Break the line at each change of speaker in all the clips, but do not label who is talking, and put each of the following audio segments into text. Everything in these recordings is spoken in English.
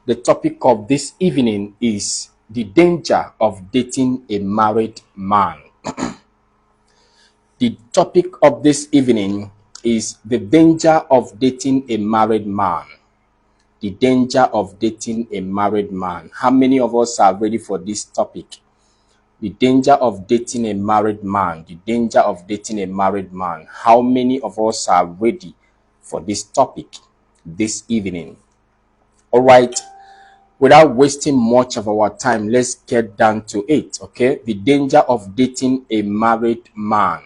The topic of this evening is the danger of dating a married man. The topic of this evening is the danger of dating a married man. The danger of dating a married man. How many of us are ready for this topic? The danger of dating a married man. The danger of dating a married man. How many of us are ready for this topic this evening? All right. Without wasting much of our time, let's get down to it, okay? The danger of dating a married man.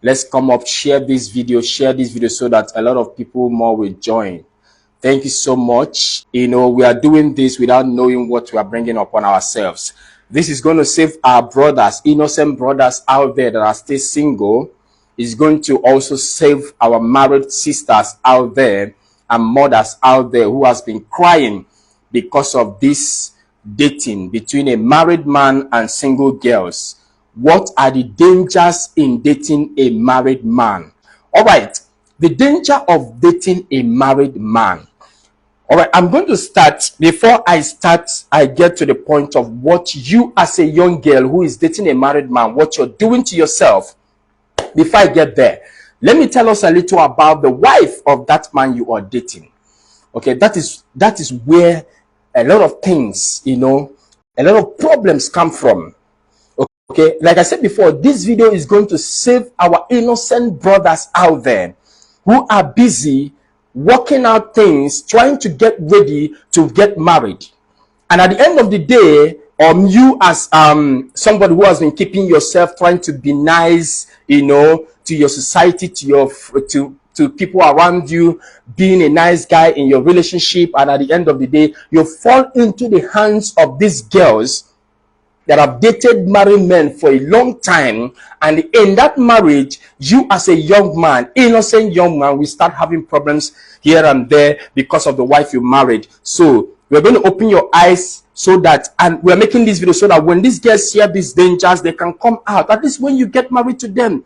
Let's come up, share this video so that a lot of people more will join. Thank you so much. You know, we are doing this without knowing what we are bringing upon ourselves. This is going to save our brothers, innocent brothers out there that are still single. It's going to also save our married sisters out there and mothers out there who has been crying because of this dating between a married man and single girls. What are the dangers in dating a married man? All right, the danger of dating a married man. All right, I'm going to start. Before I start, I get to the point of what you as a young girl who is dating a married man, what you're doing to yourself. Before I get there, let me tell us a little about the wife of that man you are dating. Okay, that is where a lot of things, you know, a lot of problems come from. Okay, like I said before, this video is going to save our innocent brothers out there who are busy working out things, trying to get ready to get married. And at the end of the day, you as somebody who has been keeping yourself, trying to be nice, you know, to your society, to people around you, being a nice guy in your relationship, and at the end of the day, you fall into the hands of these girls that have dated married men for a long time, and in that marriage, you as a young man, innocent young man, will start having problems here and there because of the wife you married. So we're going to open your eyes so that, and we're making this video so that when these girls hear these dangers, they can come out. At least when you get married to them,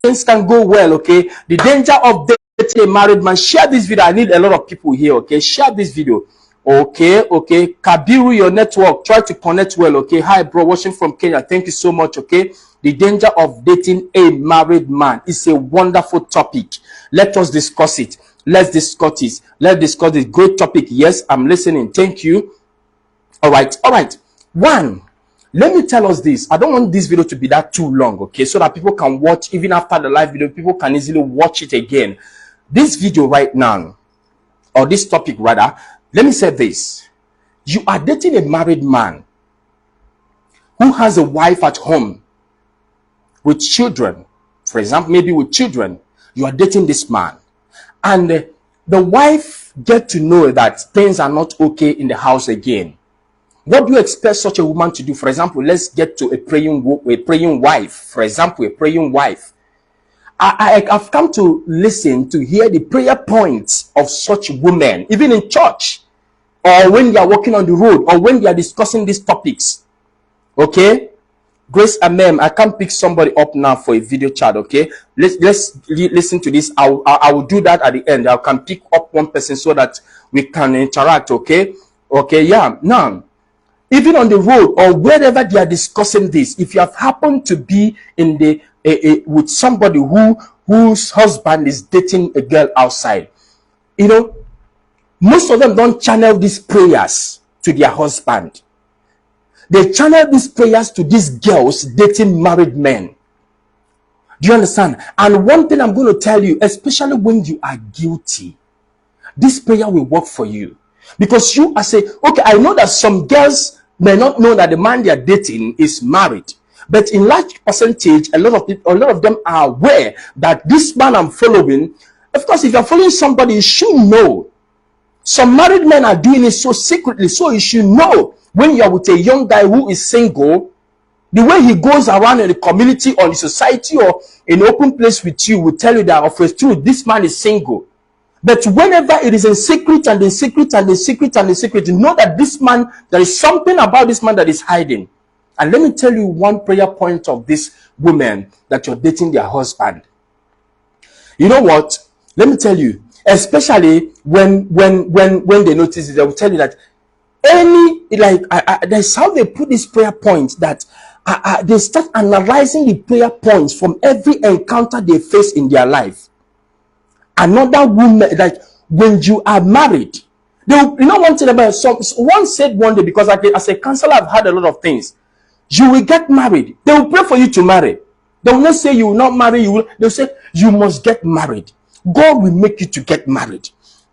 things can go well, okay? The danger of dating a married man. Share this video. I need a lot of people here, okay? Share this video. Okay. Kabiru, your network. Try to connect well, okay? Hi, bro. Watching from Kenya. Thank you so much, okay? The danger of dating a married man is a wonderful topic. Let us discuss it. Let's discuss it. Let's discuss this great topic. Yes, I'm listening. Thank you. All right. One. Let me tell us this. I don't want this video to be that too long, okay? So that people can watch, even after the live video, people can easily watch it again. This video right now, or this topic rather, let me say this. You are dating a married man who has a wife at home with children. For example, maybe with children. You are dating this man. And the wife get to know that things are not okay in the house again. What do you expect such a woman to do? For example, let's get to a praying wife. For example, a praying wife. I've come to listen to hear the prayer points of such women, even in church, or when they are walking on the road, or when they are discussing these topics. Okay? Grace Amem, I can't pick somebody up now for a video chat, okay? Let's listen to this. I will do that at the end. I can pick up one person so that we can interact, okay? Okay, yeah. Now, even on the road or wherever they are discussing this, if you have happened to be in the with somebody whose husband is dating a girl outside, you know, most of them don't channel these prayers to their husband. They channel these prayers to these girls dating married men. Do you understand? And one thing I'm going to tell you, especially when you are guilty, this prayer will work for you. Because you are saying, okay, I know that some girls may not know that the man they are dating is married. But in large percentage, a lot of them are aware that this man I'm following, of course, if you're following somebody, you should know. Some married men are doing it so secretly, so you should know. When you're with a young guy who is single, the way he goes around in the community or the society or in an open place with you will tell you that of a truth, this man is single. But whenever it is in secret and in secret and in secret and in secret, you know that this man, there is something about this man that is hiding. And let me tell you one prayer point of this woman that you're dating their husband. You know what? Let me tell you, especially when they notice it, they will tell you that That's how they put this prayer point, that they start analyzing the prayer points from every encounter they face in their life. Another woman, like when you are married, one thing about one said one day, because as a counselor, I've had a lot of things. You will get married. They will pray for you to marry. They will not say you will not marry. They'll say you must get married. God will make you to get married.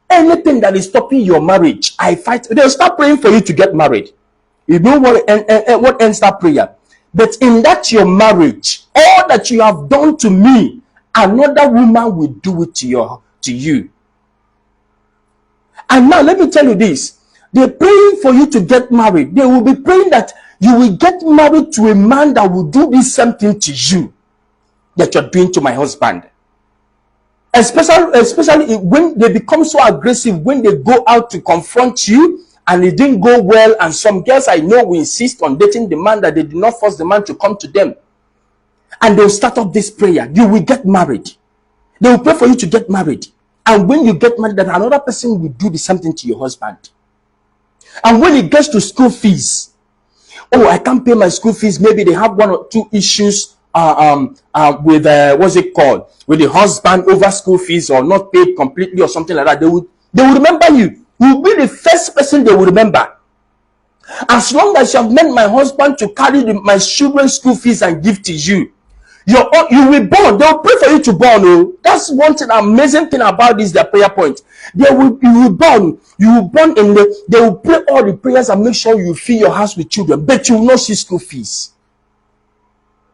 Anything that is stopping your marriage, I fight. They'll start praying for you to get married. You know what ends that prayer? But in that your marriage, all that you have done to me, another woman will do it to you. And now let me tell you this. They're praying for you to get married. They will be praying that you will get married to a man that will do this same thing to you that you're doing to my husband. Especially when they become so aggressive, when they go out to confront you and it didn't go well. And some girls I know will insist on dating the man that they did not force the man to come to them. And they'll start up this prayer. You will get married. They will pray for you to get married. And when you get married, then another person will do the same thing to your husband. And when it gets to school fees, oh, I can't pay my school fees. Maybe they have one or two issues with what's it called, with the husband over school fees, or not paid completely or something like that. They will remember you. You will be the first person they will remember. As long as you have met my husband to carry my children's school fees and give to you, you will born. They will pray for you to born. Oh, that's one thing, amazing thing about this, their prayer point. You will born. You will born in they will pray all the prayers and make sure you fill your house with children, but you will not see school fees.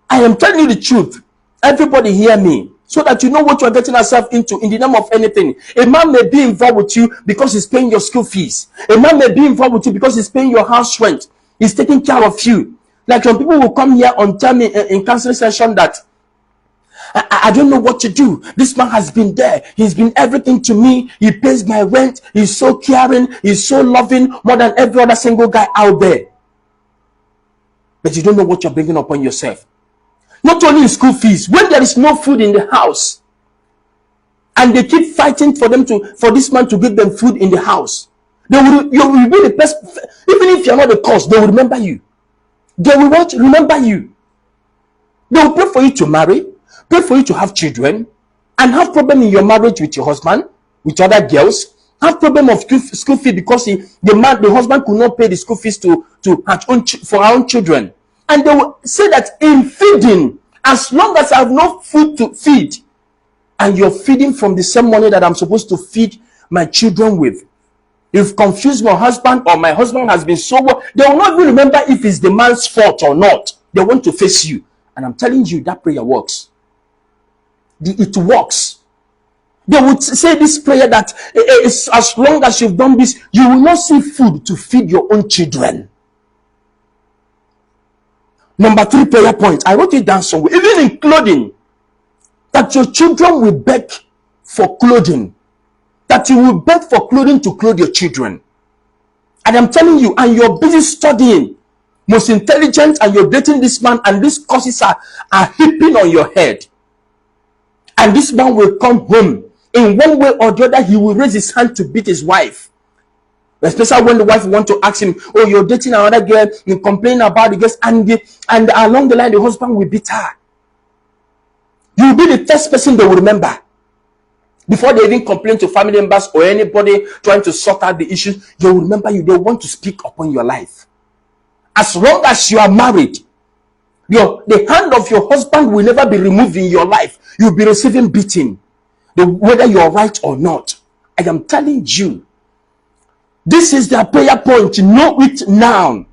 I am telling you the truth. Everybody hear me, so that you know what you are getting yourself into in the name of anything. A man may be involved with you because he's paying your school fees. A man may be involved with you because he's paying your house rent. He's taking care of you. Like some people will come here and tell me in counseling session that I don't know what to do. This man has been there. He's been everything to me. He pays my rent. He's so caring. He's so loving, more than every other single guy out there. But you don't know what you're bringing upon yourself. Not only in school fees, when there is no food in the house, and they keep fighting for this man to give them food in the house, you will be the best. Even if you're not the cause, they will remember you. They will remember you. They will pray for you to marry, pray for you to have children, and have problem in your marriage with your husband, with other girls, have problem of school fee because the husband could not pay the school fees for our own children. And they will say that in feeding, as long as I have no food to feed, and you're feeding from the same money that I'm supposed to feed my children with, you've confused my husband, or my husband has been so well, they will not even remember if it's the man's fault or not. They want to face you. And I'm telling you, that prayer works. It works. They would say this prayer that as long as you've done this, you will not see food to feed your own children. Number 3 prayer point. I wrote it down somewhere. Even in clothing, that your children will beg for clothing. That you will beg for clothing to clothe your children. And I'm telling you, and you're busy studying, most intelligent, and you're dating this man, and these courses are heaping on your head. And this man will come home. In one way or the other, he will raise his hand to beat his wife. Especially when the wife wants to ask him, oh, you're dating another girl, you complain about the girls, and along the line, the husband will beat her. You will be the first person they will remember. Before they even complain to family members or anybody trying to sort out the issues, they will remember you. They want to speak upon your life. As long as you are married, the hand of your husband will never be removed in your life. You'll be receiving beating, whether you're right or not. I am telling you, this is their prayer point. Know it now.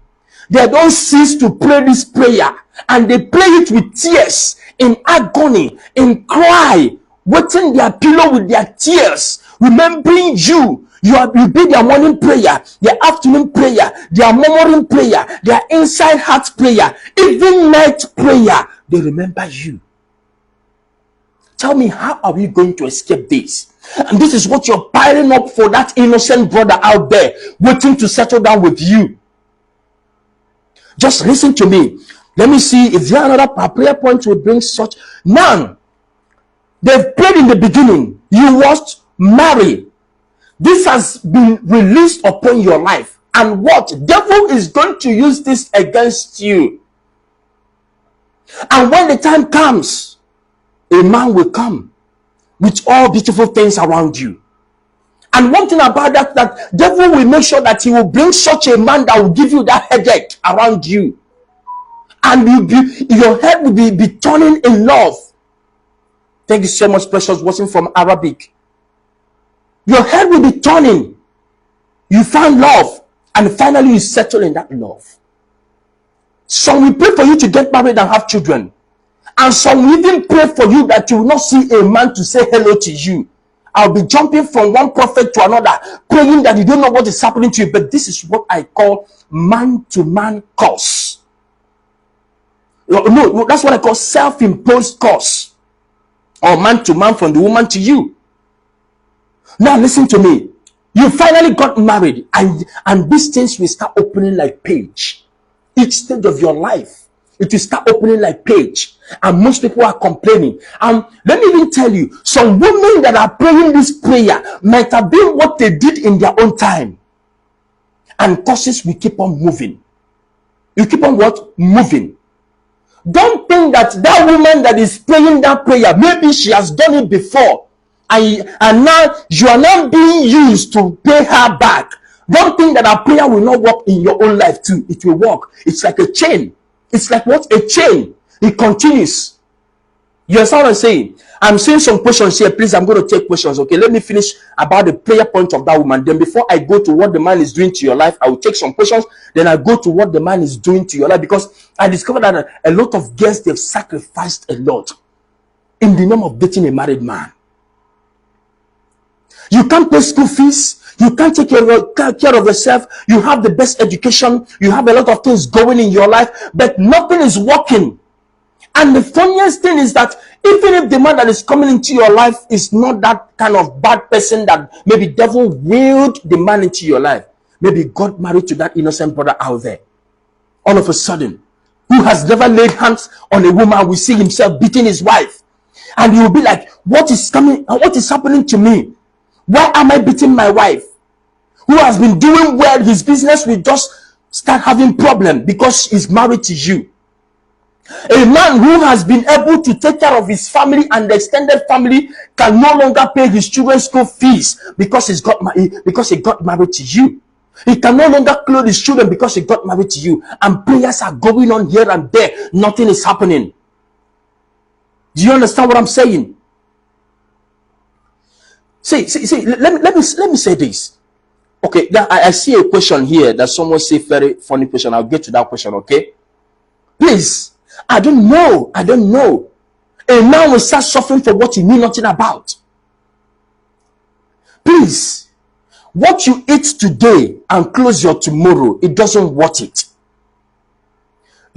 They don't cease to pray this prayer, and they pray it with tears, in agony, in cry, wetting their pillow with their tears, remembering you. You be their morning prayer, their afternoon prayer, their murmuring prayer, their inside heart prayer, even night prayer. They remember you. Tell me, how are we going to escape this? And this is what you're piling up for that innocent brother out there waiting to settle down with you. Just listen to me. Let me see if there are another prayer point will bring such. None. They've prayed in the beginning. You must marry. This has been released upon your life. And what? Devil is going to use this against you. And when the time comes, a man will come with all beautiful things around you. And one thing about that devil will make sure that he will bring such a man that will give you that headache around you. And your head will be turning in love. Thank you so much, Precious, watching from Arabic. Your head will be turning. You find love, and finally you settle in that love. Some will pray for you to get married and have children. And some will even pray for you that you will not see a man to say hello to you. I'll be jumping from one prophet to another, praying that you don't know what is happening to you. But this is what I call man-to-man curse. No, that's what I call self-imposed curse. Or man-to-man from the woman to you. Now listen to me. You finally got married, and these things will start opening like page. Each stage of your life, it will start opening like page. And most people are complaining. And let me even tell you, some women that are praying this prayer might have been what they did in their own time. And causes will keep on moving. You keep on what? Moving. Don't think that that woman that is praying that prayer, maybe she has done it before. And now you are not being used to pay her back. Don't think that our prayer will not work in your own life too. It will work. It's like a chain. It's like what? A chain. It continues. You understand what I'm saying? I'm seeing some questions here. Please, I'm going to take questions. Okay, let me finish about the prayer point of that woman. Then before I go to what the man is doing to your life, I will take some questions. Then I go to what the man is doing to your life. Because I discovered that a lot of girls, they've sacrificed a lot in the name of dating a married man. You can't pay school fees. You can't take care of yourself. You have the best education. You have a lot of things going in your life, but nothing is working. And the funniest thing is that even if the man that is coming into your life is not that kind of bad person that maybe devil willed the man into your life, maybe God married to that innocent brother out there, all of a sudden, who has never laid hands on a woman, will see himself beating his wife. And he will be like, what is coming? What is happening to me? Why am I beating my wife? Who has been doing well, his business will just start having problem because he's married to you. A man who has been able to take care of his family and the extended family can no longer pay his children's school fees because he got married to you. He can no longer clothe his children because he got married to you. And prayers are going on here and there. Nothing is happening. Do you understand what I'm saying? See, let me say this. Okay, now I see a question here that someone say very funny question. I'll get to that question, okay? Please, I don't know. A man will start suffering for what he knew nothing about. Please, what you eat today and close your tomorrow, it doesn't worth it.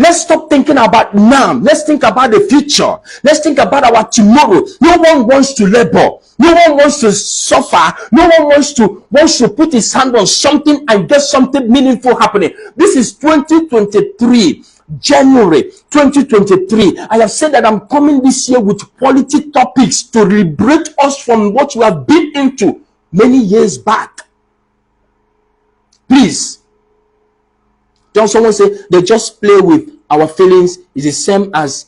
Let's stop thinking about now. Let's think about the future. Let's think about our tomorrow. No one wants to labor. No one wants to suffer. No one wants to put his hand on something and get something meaningful happening. This is 2023, January 2023. I have said that I'm coming this year with quality topics to liberate us from what we have been into many years back. Please. Don't someone say they just play with our feelings is the same as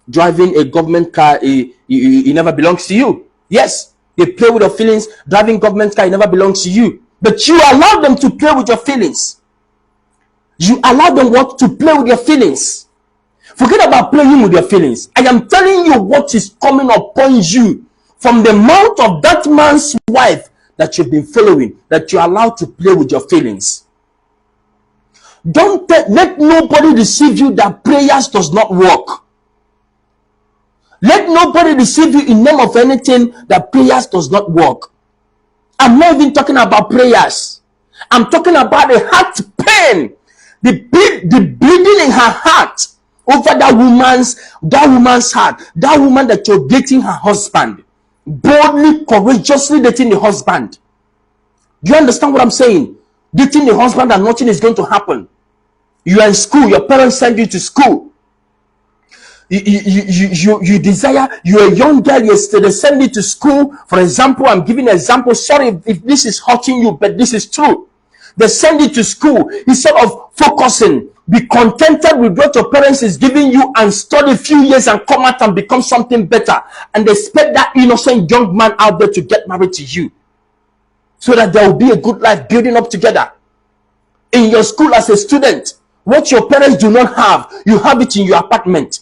driving a government car. It never belongs to you. Yes, they play with your feelings. Driving government car, it never belongs to you. But you allow them to play with your feelings. You allow them what? To play with your feelings. Forget about playing with your feelings. I am telling you what is coming upon you from the mouth of that man's wife that you've been following, that you're allowed to play with your feelings. Don't let nobody deceive you that prayers does not work. Let nobody deceive you in name of anything that prayers does not work. I'm not even talking about prayers. I'm talking about the heart pain, the bleeding in her heart over that woman's heart, that woman that you're dating her husband, boldly, courageously dating the husband. Do you understand what I'm saying? Dating the husband and nothing is going to happen. You are in school, your parents send you to school. You desire, you're a young girl, they send you to school. For example, I'm giving an example. Sorry if this is hurting you, but this is true. They send you to school. Instead of focusing, be contented with what your parents is giving you and study a few years and come out and become something better. And expect that innocent young man out there to get married to you, so that there will be a good life building up together. In your school as a student, what your parents do not have, you have it in your apartment.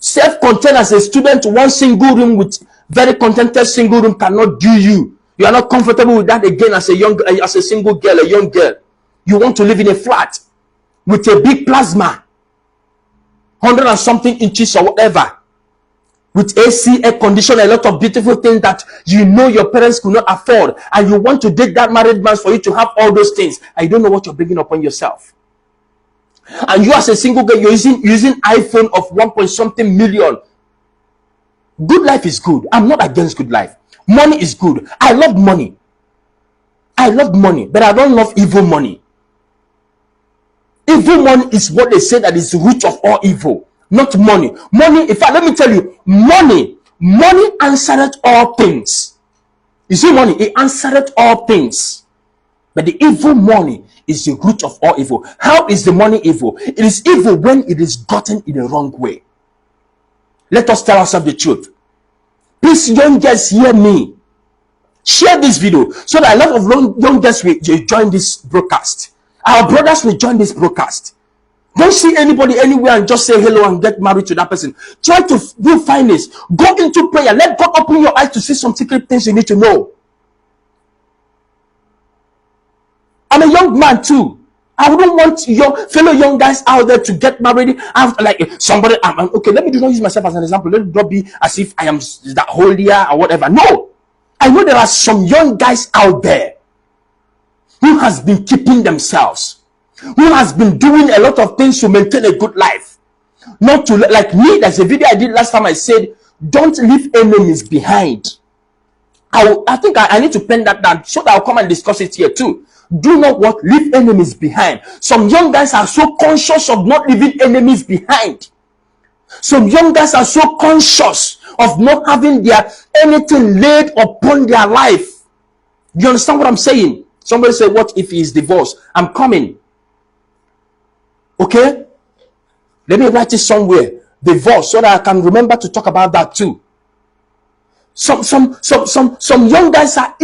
Self-contained as a student, one single room with very contented single room cannot do you. You are not comfortable with that again as a single girl, a young girl. You want to live in a flat with a big plasma, 100 and something inches or whatever, with AC, air condition, a lot of beautiful things that you know your parents could not afford, and you want to date that married man for you to have all those things. I don't know what you're bringing upon yourself. And you as a single girl, you're using iPhone of 1 point something million. Good life is good. I'm not against good life. Money is good. I love money. I love money, but I don't love evil money. Evil money is what they say that is the root of all evil, not money. Money, in fact, let me tell you, money answered all things. You see, money, it answered all things. But the evil money is the root of all evil. How is the money evil? It is evil when it is gotten in the wrong way. Let us tell ourselves the truth. Please, young girls, hear me. Share this video so that a lot of young girls will join this broadcast. Our brothers will join this broadcast. Don't see anybody anywhere and just say hello and get married to that person. Try to do finance. Go into prayer. Let God open your eyes to see some secret things you need to know. I'm a young man too. I wouldn't want your fellow young guys out there to get married after, like, somebody. Okay, let me do not use myself as an example. Let it not be as if I am that holier or whatever. No, I know there are some young guys out there who has been keeping themselves, who has been doing a lot of things to maintain a good life. Not to, like me. There's a video I did last time. I said, don't leave enemies behind. I think I need to pen that down so that I'll come and discuss it here too. Do not leave enemies behind. Some young guys are so conscious of not leaving enemies behind. Some young guys are so conscious of not having anything laid upon their life. You understand what I'm saying? Somebody say, what if he is divorced? I'm coming. Okay? Let me write it somewhere. Divorce, so that I can remember to talk about that too. Some young guys are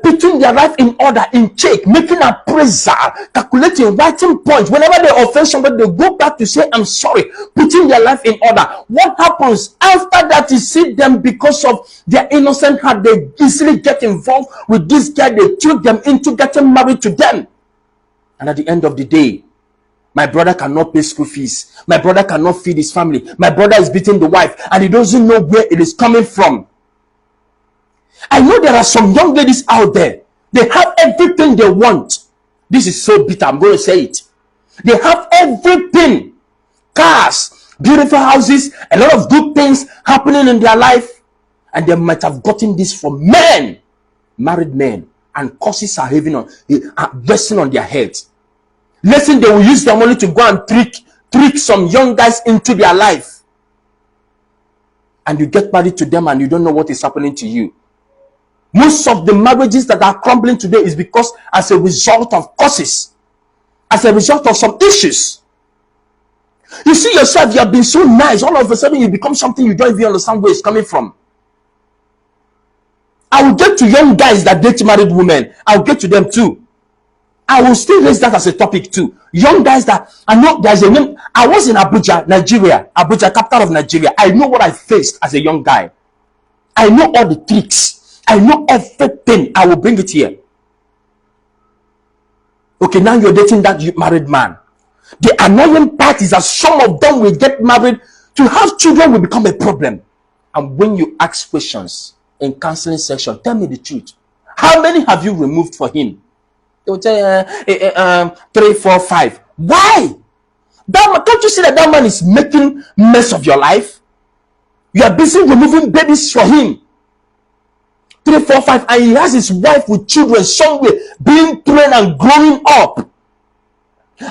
putting their life in order, in check, making appraisal, calculating, writing points. Whenever they offend somebody, they go back to say, I'm sorry, putting their life in order. What happens after that? You see them, because of their innocent heart, they easily get involved with this guy. They trick them into getting married to them. And at the end of the day, my brother cannot pay school fees. My brother cannot feed his family. My brother is beating the wife, and he doesn't know where it is coming from. I know there are some young ladies out there. They have everything they want. This is so bitter. I'm going to say it. They have everything. Cars, beautiful houses, a lot of good things happening in their life. And they might have gotten this from men, married men. And curses are resting on their heads. Listen, they will use their money to go and trick some young guys into their life. And you get married to them and you don't know what is happening to you. Most of the marriages that are crumbling today is because as a result of causes, as a result of some issues. You see yourself, you have been so nice, all of a sudden you become something you don't even understand where it's coming from. I will get to young guys that date married women. I'll get to them too. I will still raise that as a topic too. Young guys that, I know there's a name. I was in Abuja, Nigeria. Abuja, capital of Nigeria. I know what I faced as a young guy. I know all the tricks. I know everything. I will bring it here. Okay, now you're dating that married man. The annoying part is that some of them will get married. To have children will become a problem. And when you ask questions in counseling section, tell me the truth. How many have you removed for him? They will tell you 3, 4, 5. Why? Can't you see that man is making mess of your life? You are busy removing babies for him. 3, 4, 5, and he has his wife with children somewhere being trained and growing up,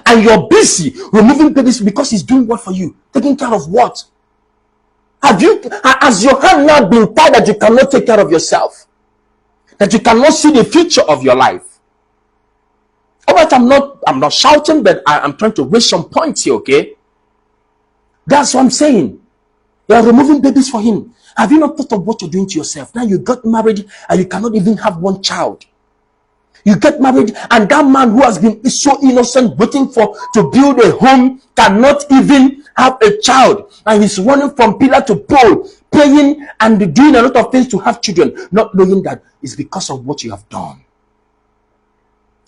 and you're busy removing babies because he's doing what for you? Taking care of what? Has your hand now been tied that you cannot take care of yourself, that you cannot see the future of your life? All right, I'm not shouting, but I'm trying to raise some points here, okay? That's what I'm saying. You are removing babies for him. Have you not thought of what you're doing to yourself? Now you got married and you cannot even have one child. You get married and that man who has been so innocent waiting to build a home cannot even have a child, and he's running from pillar to pole, praying and doing a lot of things to have children, not knowing that it's because of what you have done.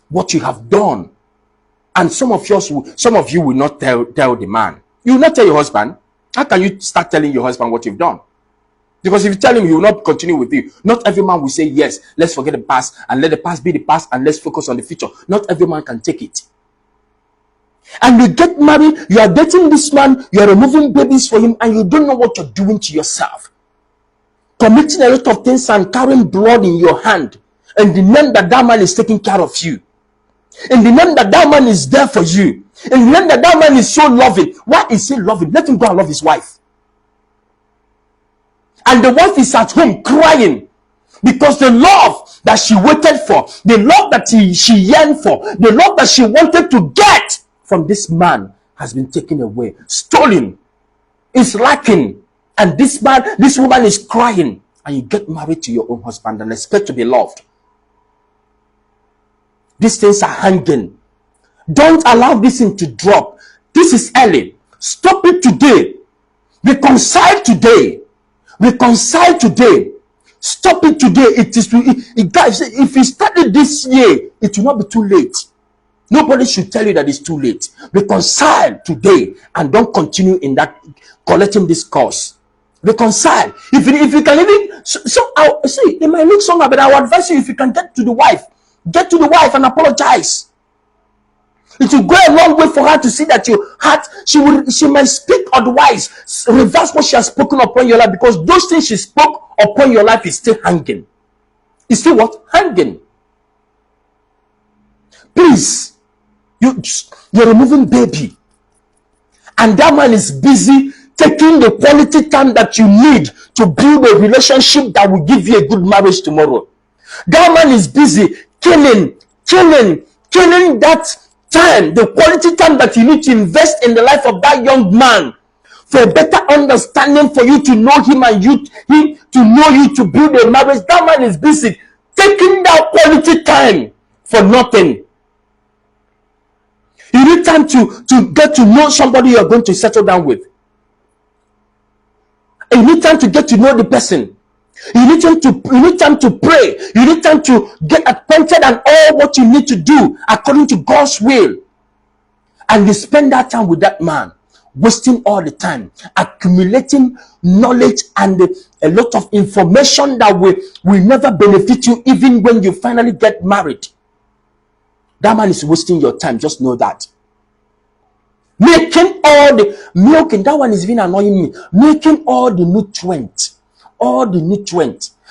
What you have done. And some of you will not tell the man. You will not tell your husband. How can you start telling your husband what you've done? Because if you tell him, he will not continue with you. Not every man will say, yes, let's forget the past and let the past be the past and let's focus on the future. Not every man can take it. And you get married, you are dating this man, you are removing babies for him, and you don't know what you're doing to yourself. Committing a lot of things and carrying blood in your hand, and the name that man is taking care of you. In the name that man is there for you. In the name that man is so loving. Why is he loving? Let him go and love his wife. And the wife is at home crying because the love that she waited for, the love that she yearned for, the love that she wanted to get from this man has been taken away, stolen, is lacking. And this woman is crying, and you get married to your own husband and expect to be loved. These things are hanging. Don't allow this thing to drop. This is early. Stop it today. Reconcile today. Reconcile today. Stop it today. Guys, if you started this year, it will not be too late. Nobody should tell you that it's too late. Reconcile today and don't continue in that collecting this course. Reconcile. If you can even see, it might look somehow, but I would advise you, if you can get to the wife and apologize. It will go a long way for her to see that your heart, she might speak otherwise, reverse what she has spoken upon your life, because those things she spoke upon your life is still hanging. It's still what? Hanging. Please, you're removing baby, and that man is busy taking the quality time that you need to build a relationship that will give you a good marriage tomorrow. That man is busy killing that time, the quality time that you need to invest in the life of that young man for a better understanding, for you to know him and him to know you, to build a marriage. That man is busy taking that quality time for nothing. You need time to get to know somebody you're going to settle down with. You need time to get to know the person. You need time to pray. You need time to get acquainted and all what you need to do according to God's will. And you spend that time with that man, wasting all the time, accumulating knowledge and a lot of information that will never benefit you even when you finally get married. That man is wasting your time. Just know that. Making all the milking, that one is even annoying me. Making all the nutrients.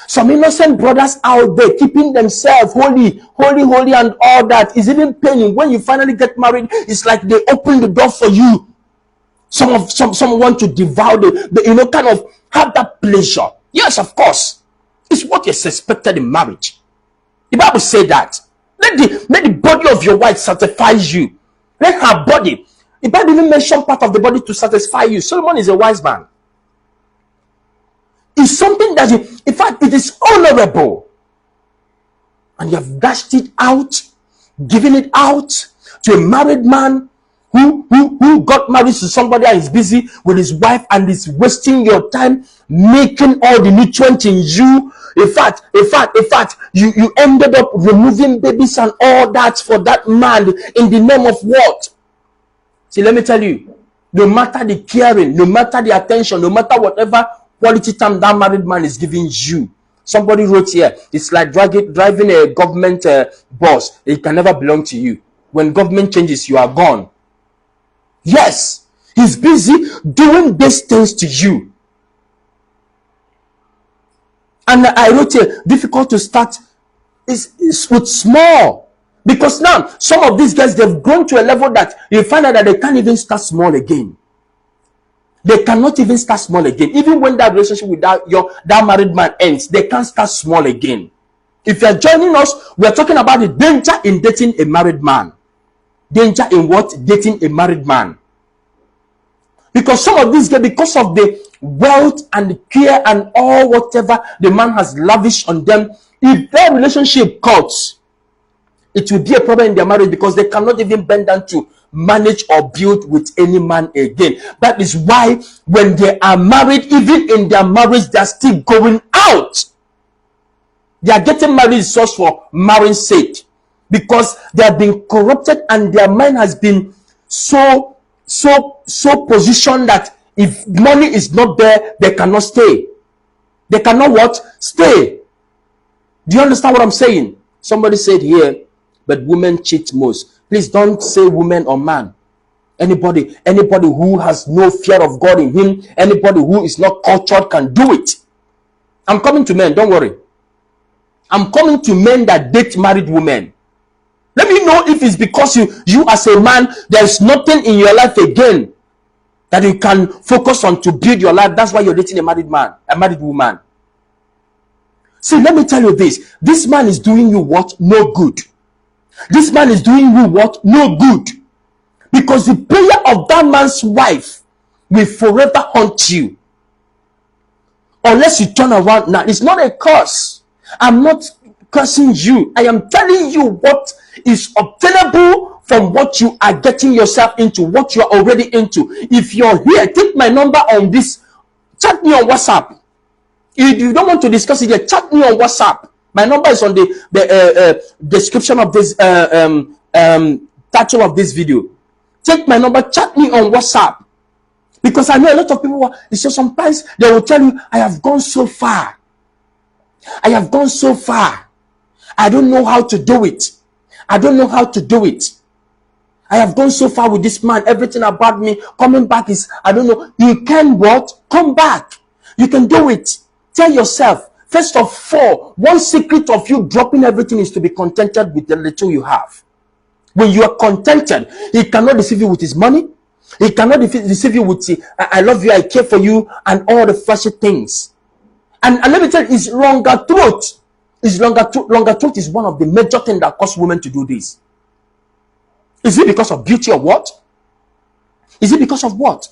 Some innocent brothers out there keeping themselves holy, and all that is even paining. When you finally get married, it's like they open the door for you. Some want to devour the kind of have that pleasure. Yes, of course. It's what is expected in marriage. The Bible says that. Let the body of your wife satisfy you. Let her body. The Bible even mention part of the body to satisfy you. Solomon is a wise man. It's something that, in fact, it is honorable. And you have dashed it out, given it out to a married man who got married to somebody and is busy with his wife and is wasting your time, making all the nutrients in you. In fact, you ended up removing babies and all that for that man in the name of what? See, let me tell you, no matter the caring, no matter the attention, no matter whatever quality time that married man is giving you. Somebody wrote here, it's like driving a government bus. It can never belong to you. When government changes, you are gone. Yes, he's busy doing these things to you. And I wrote here, difficult to start is with small. Because now, some of these guys, they've grown to a level that you find out that they can't even start small again. They cannot even start small again. Even when that relationship with that married man ends, they can't start small again. If you're joining us, we're talking about the danger in dating a married man. Danger in what? Dating a married man. Because some of these girls, because of the wealth and the care and all whatever the man has lavished on them, if their relationship cuts, it will be a problem in their marriage because they cannot even bend down to manage or build with any man again. That is why when they are married, even in their marriage, they are still going out. They are getting married just for marrying sake, because they have been corrupted and their mind has been so positioned that if money is not there, they cannot stay. They cannot what? Stay. Do you understand what I'm saying? Somebody said here, but women cheat most. Please don't say woman or man. Anybody who has no fear of God in him, anybody who is not cultured can do it. I'm coming to men, don't worry. I'm coming to men that date married women. Let me know if it's because you as a man, there's nothing in your life again that you can focus on to build your life. That's why you're dating a married man, a married woman. See, let me tell you this. This man is doing you what? No good. This man is doing you what? No good. Because the prayer of that man's wife will forever haunt you. Unless you turn around. Now, it's not a curse. I'm not cursing you. I am telling you what is obtainable from what you are getting yourself into, what you are already into. If you're here, take my number on this. Chat me on WhatsApp. If you don't want to discuss it here, chat me on WhatsApp. My number is on the description of this title of this video. Take my number, chat me on WhatsApp. Because I know a lot of people, it's just sometimes they will tell you, I have gone so far. I have gone so far. I don't know how to do it. I don't know how to do it. I have gone so far with this man. Everything about me coming back is, I don't know. You can what? Come back. You can do it. Tell yourself, first of all, one secret of you dropping everything is to be contented with the little you have. When you are contented, he cannot deceive you with his money. He cannot deceive you with, I love you, I care for you, and all the flashy things. And let me tell you, it's longer truth. Longer truth is one of the major things that cause women to do this. Is it because of beauty or what? Is it because of what?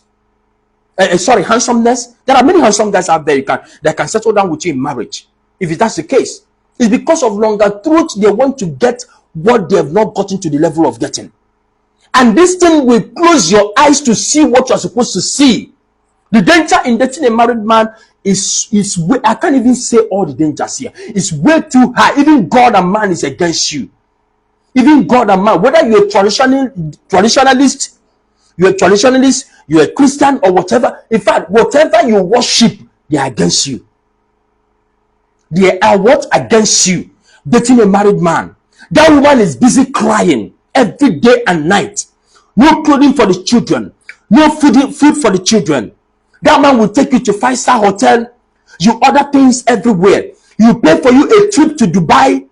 Sorry, handsomeness. There are many handsome guys out there that can settle down with you in marriage. If that's the case, it's because of longer truth. They want to get what they have not gotten to the level of getting. And this thing will close your eyes to see what you're supposed to see. The danger in dating a married man is way, I can't even say all the dangers here. It's way too high. Even God and man is against you. Even God and man, whether you're a traditionalist, you're a Christian or whatever. In fact, whatever you worship, they are against you. They are what? Against you. Dating a married man. That woman is busy crying every day and night. No clothing for the children. No food for the children. That man will take you to 5-star hotel. You order things everywhere. You pay for you a trip to Dubai,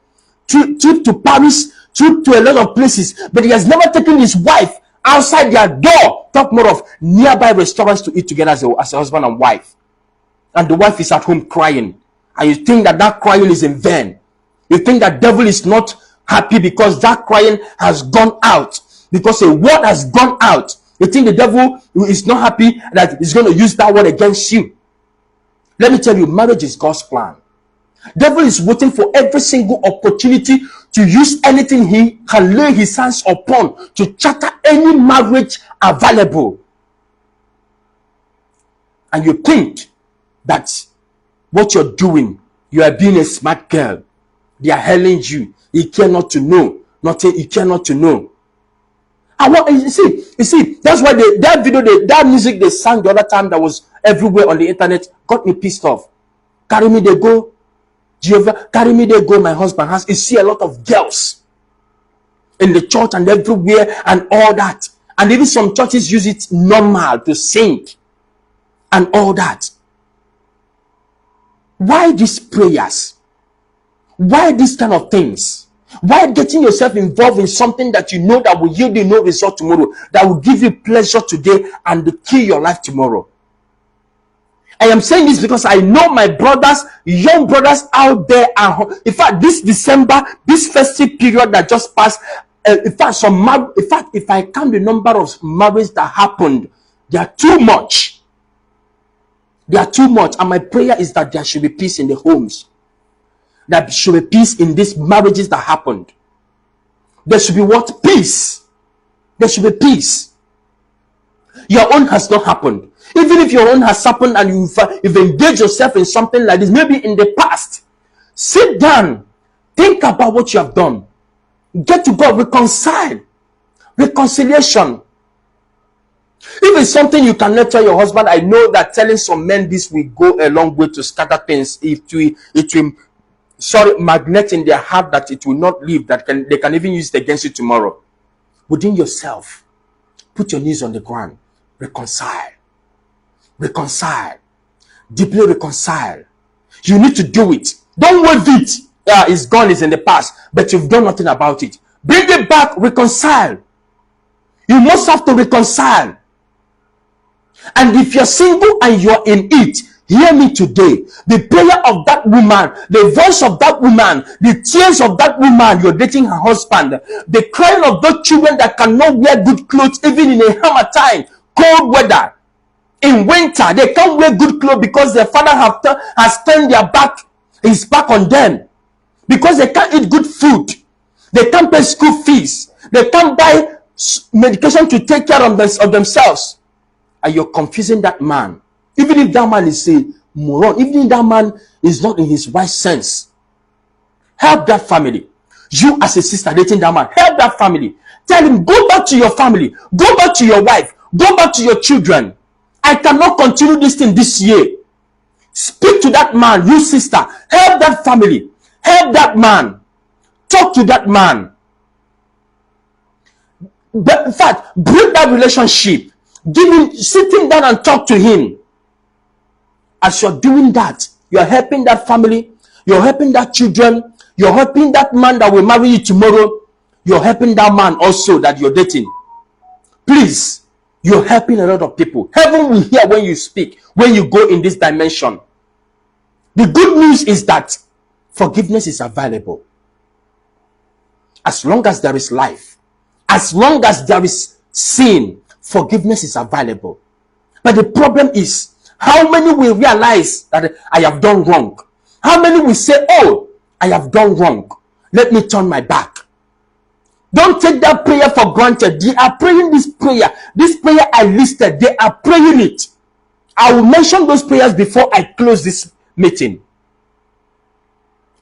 trip to Paris, trip to a lot of places. But he has never taken his wife outside their door. Talk more of nearby restaurants to eat together as a husband and wife. And the wife is at home crying. And you think that crying is in vain. You think that devil is not happy because that crying has gone out. Because a word has gone out. You think the devil is not happy that he's going to use that word against you. Let me tell you, marriage is God's plan. Devil is waiting for every single opportunity to use anything he can lay his hands upon to shatter any marriage available. And you think that what you're doing, you are being a smart girl. They are hailing you. You care not to know. Nothing. You care not to know. You see, that's why that music they sang the other time that was everywhere on the internet got me pissed off. Carry me, they go. Jehovah, carry me, they go. My husband has. You see a lot of girls in the church and everywhere and all that. And even some churches use it normal to sing and all that. Why these prayers? Why these kind of things? Why getting yourself involved in something that you know that will yield you no result tomorrow, that will give you pleasure today and kill your life tomorrow? I am saying this because I know my brothers, young brothers out there are, in fact, this December, this festive period that just passed, In fact, if I count the number of marriages that happened, they are too much. They are too much. And my prayer is that there should be peace in the homes. There should be peace in these marriages that happened. There should be what? Peace. There should be peace. Your own has not happened. Even if your own has happened and you've engaged yourself in something like this, maybe in the past, sit down, think about what you have done. Get to God, reconcile. Reconciliation. If it's something you cannot tell your husband, I know that telling some men this will go a long way to scatter things. It will magnet in their heart that it will not leave, that they can even use it against you tomorrow. Within yourself, put your knees on the ground. Reconcile. Reconcile. Deeply reconcile. You need to do it. Don't wave it. Yeah, it's gone, it's in the past, but you've done nothing about it. Bring it back, reconcile. You must have to reconcile. And if you're single and you're in it, hear me today. The prayer of that woman, the voice of that woman, the tears of that woman, you're dating her husband, the crying of those children that cannot wear good clothes even in a hammer time, cold weather. In winter, they can't wear good clothes because their father has turned his back on them. Because they can't eat good food. They can't pay school fees. They can't buy medication to take care of themselves. And you're confusing that man. Even if that man is a moron, even if that man is not in his right sense, help that family. You as a sister dating that man, help that family. Tell him, go back to your family. Go back to your wife. Go back to your children. I cannot continue this thing this year. Speak to that man, you sister. Help that family. Help that man. Talk to that man. But in fact, break that relationship. Sit him down and talk to him. As you're doing that, you're helping that family. You're helping that children. You're helping that man that will marry you tomorrow. You're helping that man also that you're dating. Please, you're helping a lot of people. Heaven will hear when you speak, when you go in this dimension. The good news is that forgiveness is available. As long as there is life, as long as there is sin, forgiveness is available. But the problem is, how many will realize that I have done wrong? How many will say, oh, I have done wrong, let me turn my back? Don't take that prayer for granted. They are praying this prayer. This prayer I listed, they are praying it. I will mention those prayers before I close this meeting.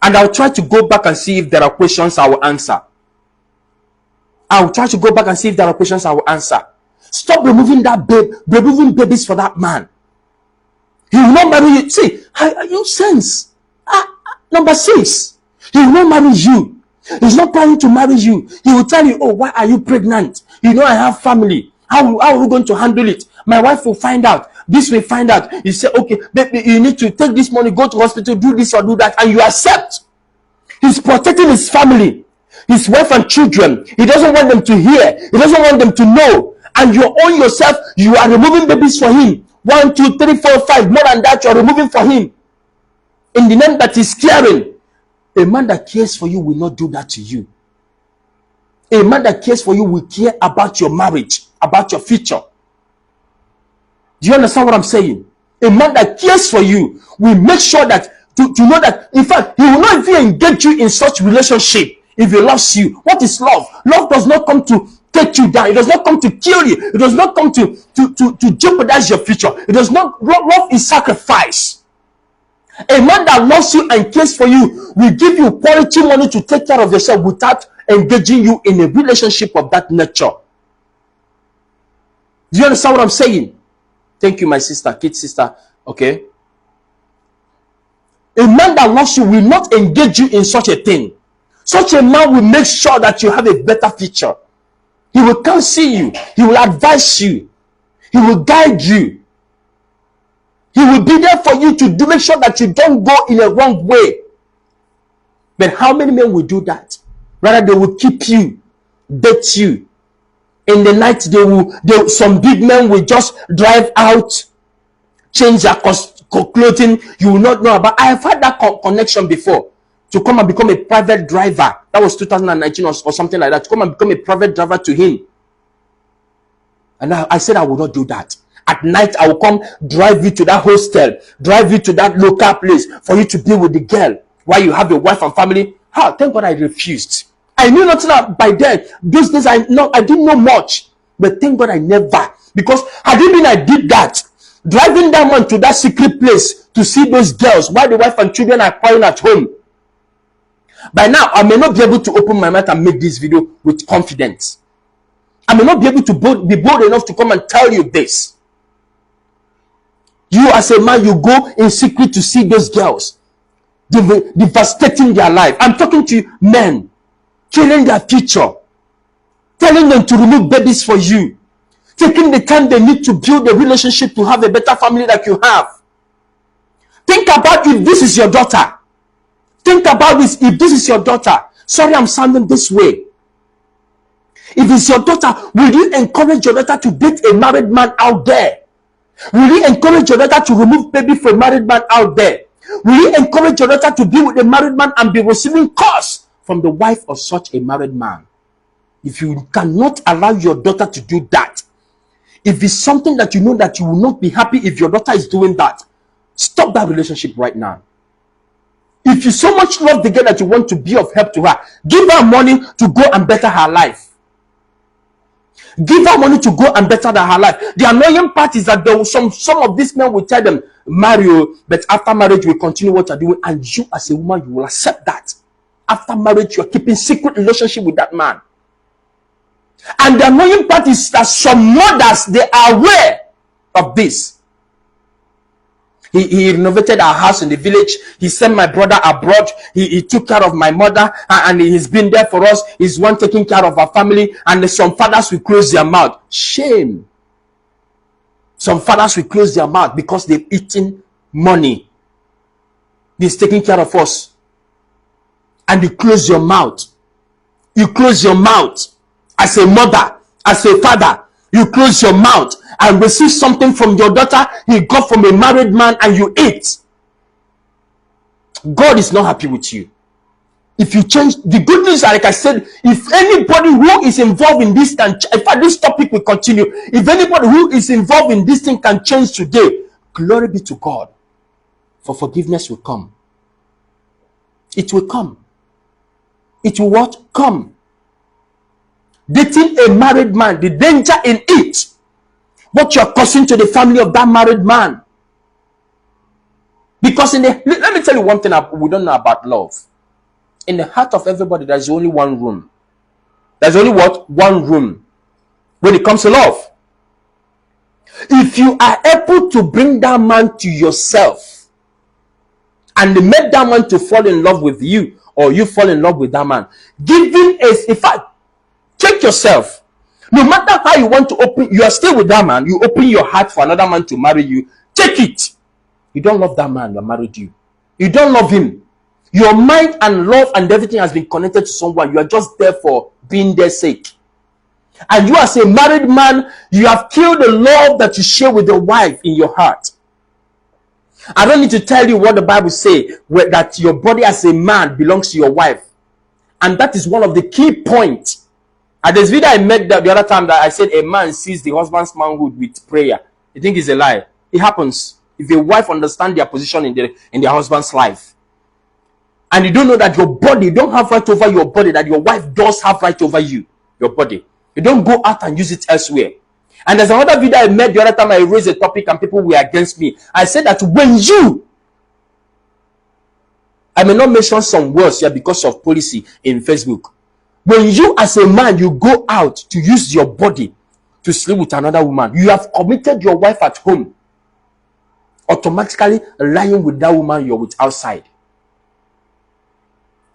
And I'll try to go back and see if there are questions I will answer. I'll try to go back and see if there are questions I will answer. Stop removing removing babies for that man. He will not marry you. See, you sense. Number 6, he will not marry you. He's not planning to marry you. He will tell you, oh, why are you pregnant? You know I have family. How are we going to handle it? My wife will find out. This will find out. You say, okay, baby, you need to take this money, go to hospital, do this or do that, and you accept. He's protecting his family, his wife and children. He doesn't want them to hear. He doesn't want them to know. And you own yourself, you are removing babies for him. 1, 2, 3, 4, 5, more than that, you are removing for him. In the name that is caring. A man that cares for you will not do that to you. A man that cares for you will care about your marriage, about your future. Do you understand what I'm saying? A man that cares for you will make sure that to know that, in fact, he will not even engage you in such relationship if he loves you. What is love? Love does not come to take you down. It does not come to kill you. It does not come to jeopardize your future. It does not. Love is sacrifice. A man that loves you and cares for you will give you quality money to take care of yourself without engaging you in a relationship of that nature. Do you understand what I'm saying? Thank you, my sister, kid sister. Okay. A man that loves you will not engage you in such a thing. Such a man will make sure that you have a better future. He will counsel you. He will advise you. He will guide you. He will be there for you to make sure that you don't go in a wrong way. But how many men will do that? Rather, they will keep you, date you. In the night, some big men will just drive out, change their clothing. You will not know about. I have had that connection before. to come and become a private driver. That was 2019 or something like that. To come and become a private driver to him. And I said I will not do that. At night, I will come drive you to that hostel, drive you to that local place for you to be with the girl while you have a wife and family. Thank God I refused. I knew nothing by then. Those days I didn't know much. But thank God I never. Because had it been I did that, driving that man to that secret place to see those girls while the wife and children are crying at home. By now, I may not be able to open my mouth and make this video with confidence. I may not be able to be bold enough to come and tell you this. You as a man, you go in secret to see those girls, devastating their life. I'm talking to men, killing their future, telling them to remove babies for you, taking the time they need to build a relationship to have a better family that you have. Think about if this is your daughter. Think about this if this is your daughter. Sorry, I'm sounding this way. If it's your daughter, will you encourage your daughter to date a married man out there? Will you encourage your daughter to remove baby for a married man out there? Will you encourage your daughter to be with a married man and be receiving calls from the wife of such a married man? If you cannot allow your daughter to do that, if it's something that you know that you will not be happy if your daughter is doing that, stop that relationship right now. If you so much love the girl that you want to be of help to her, give her money to go and better her life. Give her money to go and better her life. The annoying part is that there was some of these men will tell them, marry, but after marriage we continue what you're doing, and you as a woman, you will accept that. After marriage, you're keeping secret relationship with that man. And the annoying part is that some mothers, they are aware of this. He renovated our house in the village. He sent my brother abroad. He took care of my mother, and he's been there for us. He's one taking care of our family. And some fathers will close their mouth. Shame. Some fathers will close their mouth because they've eaten money. He's taking care of us. And you close your mouth. You close your mouth. As a mother, as a father, you close your mouth and receive something from your daughter he got from a married man and you eat. God is not happy with you. If you change, the good news, like I said, if anybody who is involved in this can, in fact, this topic will continue. If anybody who is involved in this thing can change today, glory be to God. For forgiveness will come. It will come. It will what? Come. Dating a married man, the danger in it, what you're causing to the family of that married man. Because let me tell you one thing we don't know about love. In the heart of everybody, there's only one room. There's only what? One room. When it comes to love. If you are able to bring that man to yourself, and make that man to fall in love with you, or you fall in love with that man, giving in fact, check yourself. No matter how you want to open, you are still with that man. You open your heart for another man to marry you. Take it. You don't love that man that married you. You don't love him. Your mind and love and everything has been connected to someone. You are just there for being their sake. And you as a married man, you have killed the love that you share with your wife in your heart. I don't need to tell you what the Bible says, that your body as a man belongs to your wife. And that is one of the key points. At this video I made the other time that I said a man sees the husband's manhood with prayer. You think it's a lie? It happens. If a wife understands their position in their husband's life. And you don't know that your body, you don't have right over your body, that your wife does have right over you, your body. You don't go out and use it elsewhere. And there's another video I made the other time I raised a topic and people were against me. I said that when you, I may not mention some words here because of policy in Facebook. When you as a man, you go out to use your body to sleep with another woman, you have committed your wife at home. Automatically lying with that woman you're with outside.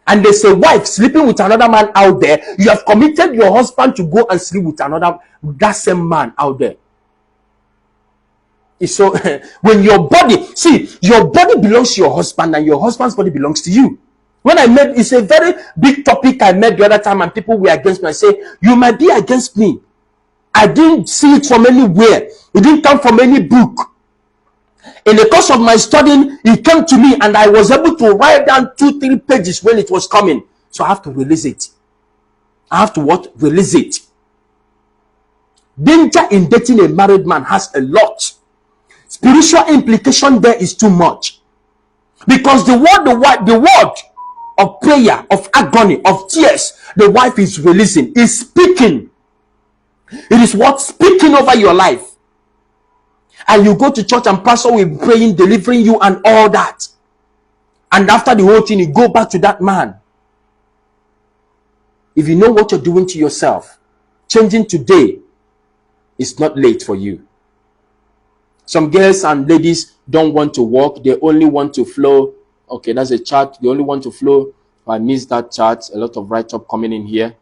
And there's a wife sleeping with another man out there. You have committed your husband to go and sleep with that same man out there. So when your body, see, your body belongs to your husband and your husband's body belongs to you. When I made, it's a very big topic I made the other time and people were against me. I say, you might be against me. I didn't see it from anywhere. It didn't come from any book. In the course of my studying, it came to me and I was able to write down 2-3 pages when it was coming. So I have to release it. I have to what? Release it. Danger in dating a married man has a lot. Spiritual implication there is too much. Because the word of prayer, of agony, of tears, the wife is releasing, is speaking. It is what? Speaking over your life. And you go to church and pastor will be praying, delivering you and all that. And after the whole thing, you go back to that man. If you know what you're doing to yourself, changing today is not late for you. Some girls and ladies don't want to walk. They only want to flow. Okay, that's a chart. They only want to flow. I missed that chart. A lot of write-up coming in here.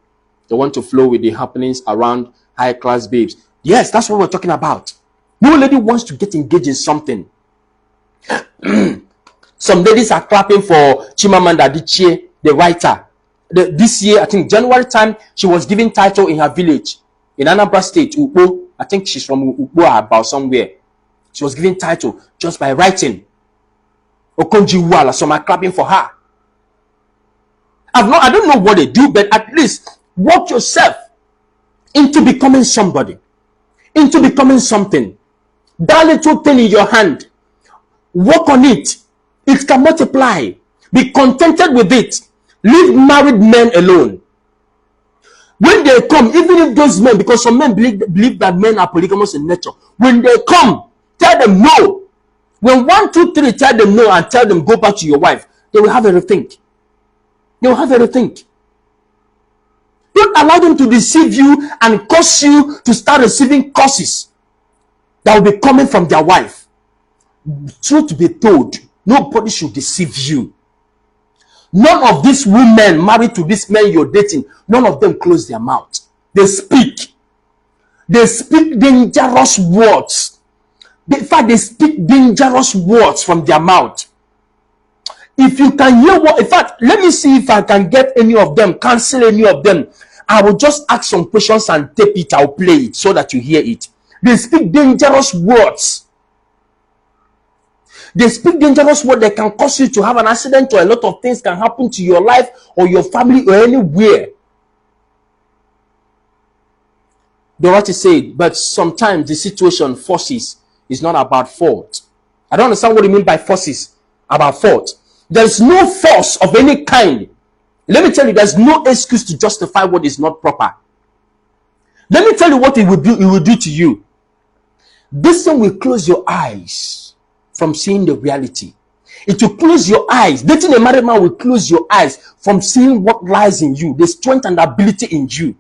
They want to flow with the happenings around high-class babes. Yes, that's what we're talking about. No lady wants to get engaged in something. Some ladies are clapping for Chimamanda Adichie, the writer. This year, I think January time, she was given title in her village in Anambra State, Ukpo. I think she's from Ukpo about somewhere. She was given title just by writing. Okonji Wala, some are clapping for her. I don't know what they do, but at least work yourself into becoming somebody, into becoming something. That little thing in your hand, work on it. It can multiply. Be contented with it. Leave married men alone. When they come, even if those men, because some men believe that men are polygamous in nature, when they come, tell them no. When 1, 2, 3 tell them no and tell them go back to your wife, they will have a rethink. They will have a rethink. Don't allow them to deceive you and cause you to start receiving curses that will be coming from their wife. Truth be told, nobody should deceive you. None of these women married to this man you're dating, none of them close their mouth. They speak. They speak dangerous words. In fact, they speak dangerous words from their mouth. If you can hear what, in fact, let me see if I can get any of them, cancel any of them. I will just ask some questions and tape it. I'll play it so that you hear it. They speak dangerous words. They speak dangerous words that can cause you to have an accident, or a lot of things can happen to your life or your family or anywhere. Dorothy said, but sometimes the situation forces is not about fault. I don't understand what you mean by forces, about fault. There's no force of any kind. Let me tell you, there's no excuse to justify what is not proper. Let me tell you what it will do to you. This thing will close your eyes from seeing the reality. It will close your eyes. Dating a married man will close your eyes from seeing what lies in you, the strength and ability in you.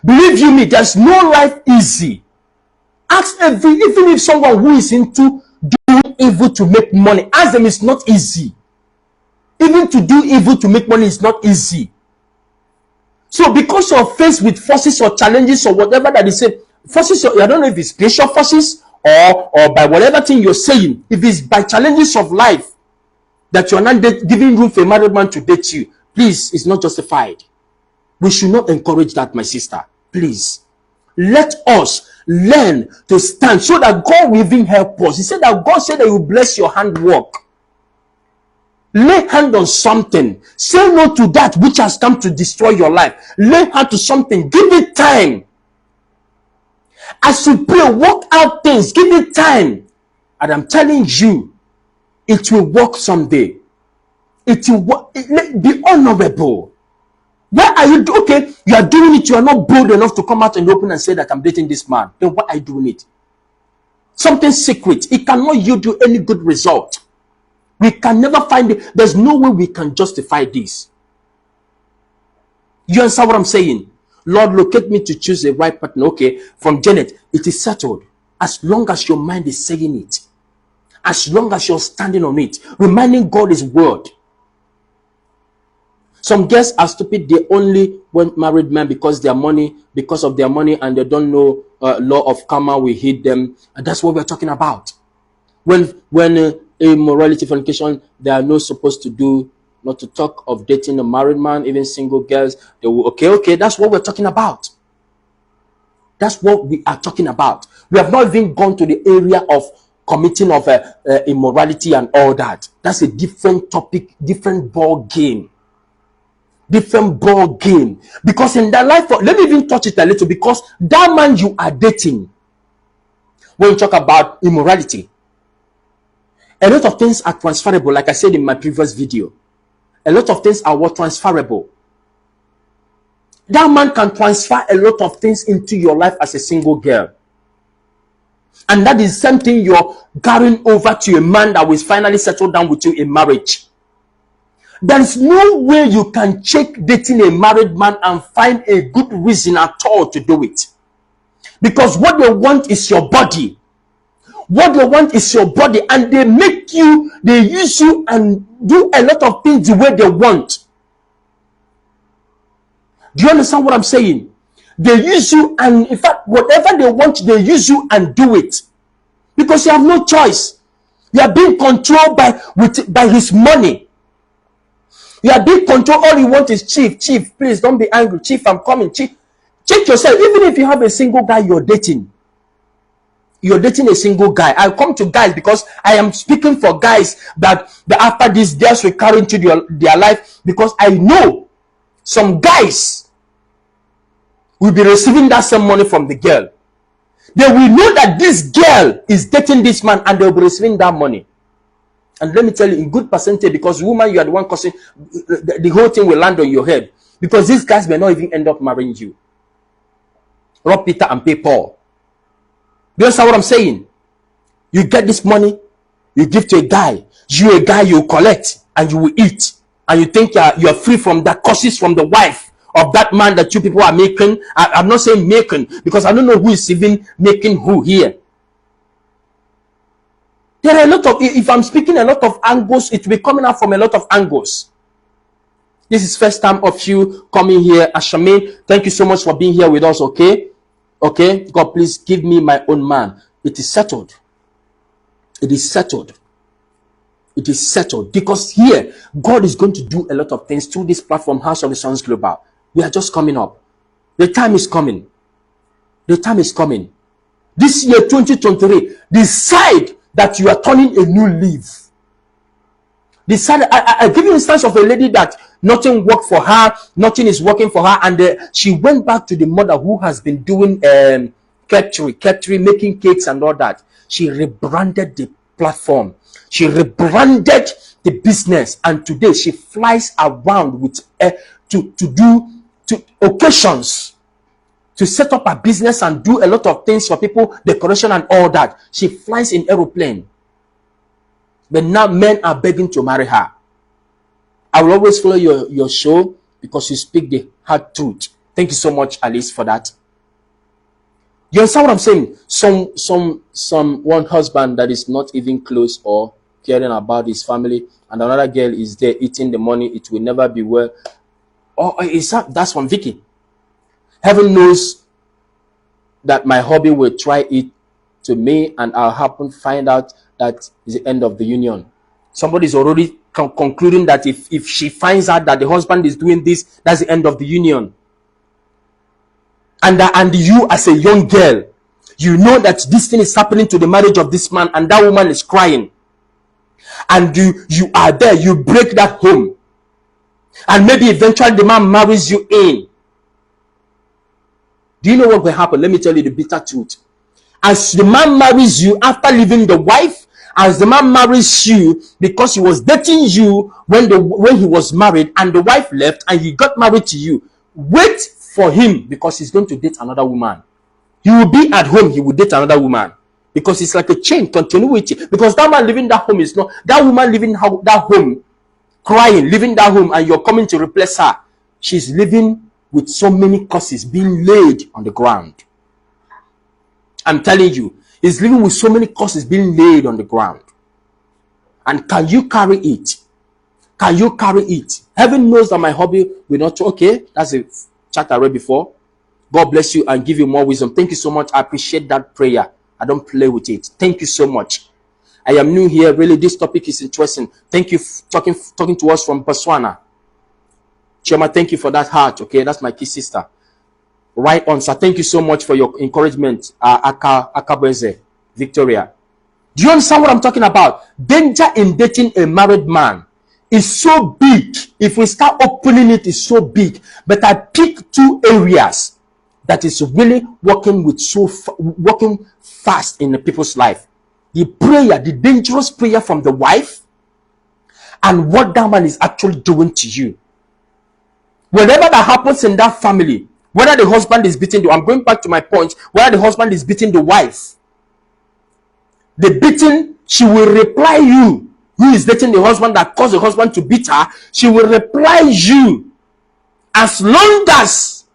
Believe you me, there's no life easy. Ask even if someone who is into doing evil to make money, ask them, it's not easy. Even to do evil to make money is not easy. So because you're faced with forces or challenges or whatever that is said, forces, I don't know if it's spiritual forces or by whatever thing you're saying, if it's by challenges of life that you're not giving room for a married man to date you, please, it's not justified. We should not encourage that, my sister. Please. Let us learn to stand so that God will even help us. He said that God said that He will bless your handwork. Lay hand on something. Say no to that which has come to destroy your life. Lay hand to something. Give it time. As you pray, work out things. Give it time. And I'm telling you, it will work someday. It will work. Be honorable. Why are you okay? You are doing it. You are not bold enough to come out in the open and say that I'm dating this man. Then why are you doing it? Something secret. It cannot yield you any good result. We can never find it. There's no way we can justify this. You understand what I'm saying? Lord, locate me to choose the right partner. Okay, from Janet, it is settled. As long as your mind is saying it. As long as you're standing on it. Reminding God His word. Some girls are stupid. They only want married men because of their money, and they don't know law of karma will hit them. And that's what we're talking about. When immorality, fornication, they are not supposed to do, not to talk of dating a married man, even single girls. They will, okay, that's what we're talking about. That's what we are talking about. We have not even gone to the area of committing of immorality and all that. That's a different topic, different ball game. Different ball game. Because in that life, let me even touch it a little, because that man you are dating, when you talk about immorality, a lot of things are transferable. Like I said in my previous video, a lot of things are what transferable. That man can transfer a lot of things into your life as a single girl. And that is something you're carrying over to a man that will finally settle down with you in marriage. There is no way you can check dating a married man and find a good reason at all to do it. Because what they want is your body. What they want is your body, and they make you, they use you and do a lot of things the way they want. Do you understand what I'm saying? They use you, and in fact, whatever they want, they use you and do it. Because you have no choice. You are being controlled by his money. You are being controlled. All you want is, chief, please don't be angry. Chief, I'm coming. Chief, check yourself. Even if you have a single guy you're dating a single guy. I'll come to guys because I am speaking for guys that after this, girls will carry into their life, because I know some guys will be receiving that same money from the girl. They will know that this girl is dating this man, and they'll be receiving that money. And let me tell you, in good percentage, because woman, you are the one causing the whole thing will land on your head. Because these guys may not even end up marrying you. Rob Peter and pay Paul. Do you understand what I'm saying? You get this money, you give to a guy, you collect, and you will eat. And you think you're free from the curses from the wife of that man that you people are making. I'm not saying making, because I don't know who is even making who here. There are a lot of, if I'm speaking a lot of angles, it will be coming out from a lot of angles. This is first time of you coming here. Ashamin, thank you so much for being here with us, okay? Okay, God, please give me my own man. It is settled. It is settled. It is settled. Because here, God is going to do a lot of things through this platform, House of the Sons Global. We are just coming up. The time is coming. The time is coming. This year, 2023, decide that you are turning a new leaf. Decided, I give you an instance of a lady that nothing worked for her, nothing is working for her, and she went back to the mother who has been doing catering, making cakes and all that. She rebranded the platform. She rebranded the business, and today she flies around with to do occasions, to set up a business and do a lot of things for people, decoration and all that. She flies in aeroplane. But now men are begging to marry her. I will always follow your show because you speak the hard truth. Thank you so much, Alice, for that. You understand what I'm saying? One husband that is not even close or caring about his family, and another girl is there eating the money. It will never be well. Oh, that's from Vicky. Heaven knows that my hobby will try it to me, and I'll find out that is the end of the union. Somebody is already concluding that if she finds out that the husband is doing this, that's the end of the union. And you, as a young girl, you know that this thing is happening to the marriage of this man, and that woman is crying. And you are there, you break that home. And maybe eventually the man marries you in. Do you know what will happen? Let me tell you the bitter truth. As the man marries you after leaving the wife, as the man marries you because he was dating you when he was married, and the wife left and he got married to you, wait for him, because he's going to date another woman. You will be at home, he will date another woman, because it's like a chain continuity. Because that man living that home is not that woman living that home, crying, living that home, and you're coming to replace her. She's living with so many curses being laid on the ground. I'm telling you, he's living with so many curses being laid on the ground. And can you carry it? Can you carry it? Heaven knows that my hobby will not. Okay, that's a chat I read before. God bless you and give you more wisdom. Thank you so much. I appreciate that prayer. I don't play with it. Thank you so much. I am new here. Really, this topic is interesting. Thank you for talking to us from Botswana. Chema, thank you for that heart. Okay, that's my key sister. Right on, sir. Thank you so much for your encouragement. Akabweze, Victoria. Do you understand what I'm talking about? Danger in dating a married man is so big. If we start opening it, it's so big. But I pick two areas that is really working fast in the people's life. The prayer, the dangerous prayer from the wife, and what that man is actually doing to you. Whenever that happens in that family, whether the husband is beating I'm going back to my point, whether the husband is beating the wife, the beating, she will reply you, who is dating the husband that caused the husband to beat her, she will reply you as long as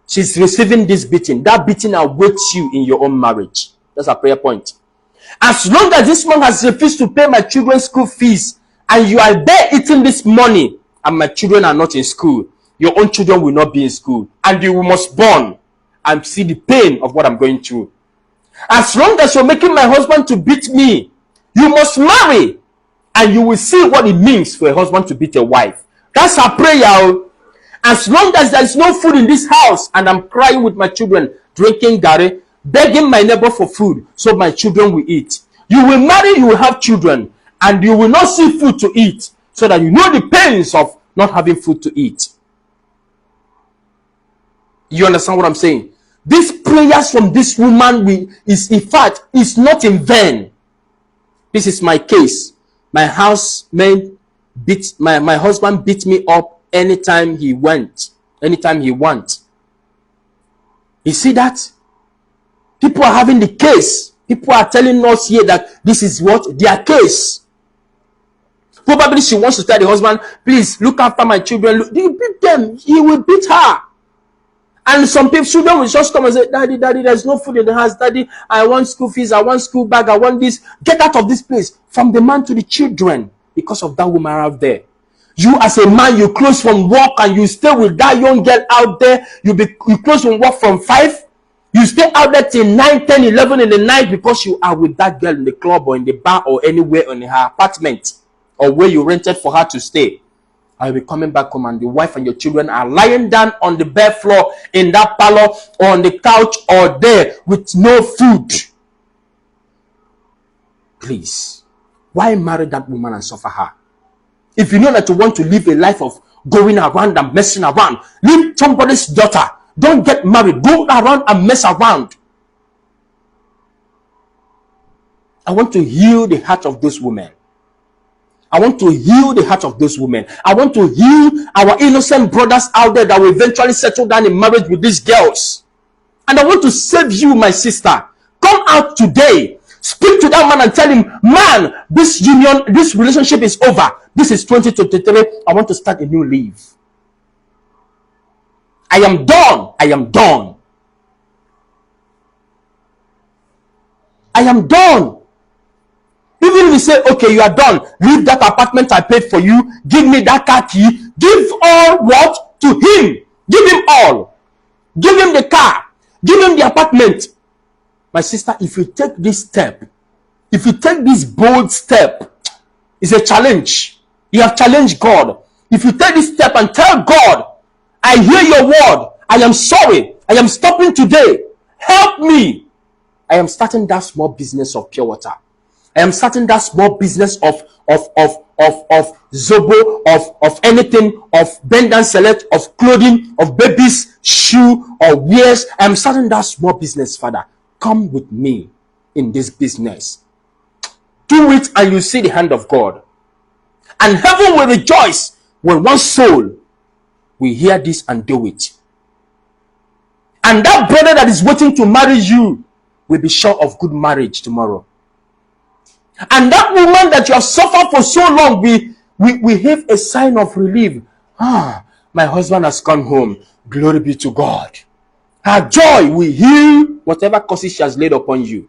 she's receiving this beating. That beating awaits you in your own marriage. That's a prayer point. As long as this man has refused to pay my children's school fees, and you are there eating this money, and my children are not in school, your own children will not be in school, and you must born and see the pain of what I'm going through. As long as you're making my husband to beat me, you must marry, and you will see what it means for a husband to beat a wife. That's our prayer. As long as there is no food in this house, and I'm crying with my children, drinking gari, begging my neighbor for food so my children will eat. You will marry, you will have children, and you will not see food to eat, so that you know the pains of not having food to eat. You understand what I'm saying? These prayers from this woman is, in fact, is not in vain. This is my case. My housemate beat my husband beat me up anytime he went, anytime he wants. You see that? People are having the case. People are telling us here that this is what their case. Probably she wants to tell the husband, please look after my children. You beat them, he will beat her. And some people, children will just come and say, daddy, there's no food in the house. Daddy, I want school fees, I want school bag, I want this. Get out of this place. From the man to the children, because of that woman out there. You as a man, you close from work and you stay with that young girl out there. You close from work from 5. You stay out there till 9, 10, 11 in the night because you are with that girl in the club or in the bar or anywhere in her apartment or where you rented for her to stay. I'll be coming back home and the wife and your children are lying down on the bare floor in that parlor or on the couch or there with no food. Please, why marry that woman and suffer her? If you know that you want to live a life of going around and messing around, leave somebody's daughter. Don't get married. Go around and mess around. I want to heal the heart of those women. I want to heal the heart of those women. I want to heal our innocent brothers out there that will eventually settle down in marriage with these girls. And I want to save you, my sister. Come out today. Speak to that man and tell him, man, this union, this relationship is over. This is 2023. I want to start a new life. I am done. I am done. I am done. Even if you say, okay, you are done, leave that apartment I paid for you, give me that car key, give all what? To him. Give him all. Give him the car. Give him the apartment. My sister, if you take this step, if you take this bold step, it's a challenge. You have challenged God. If you take this step and tell God, I hear your word, I am sorry, I am stopping today, help me. I am starting that small business of pure water. I am starting that small business of Zobo, of anything, of bend and select, of clothing, of babies, shoe, or wears. I am starting that small business, Father. Come with me in this business. Do it and you see the hand of God. And heaven will rejoice when one soul will hear this and do it. And that brother that is waiting to marry you will be sure of good marriage tomorrow. And that woman that you have suffered for so long, we have a sign of relief. My husband has come home. Glory be to God. Her joy will heal whatever curses she has laid upon you.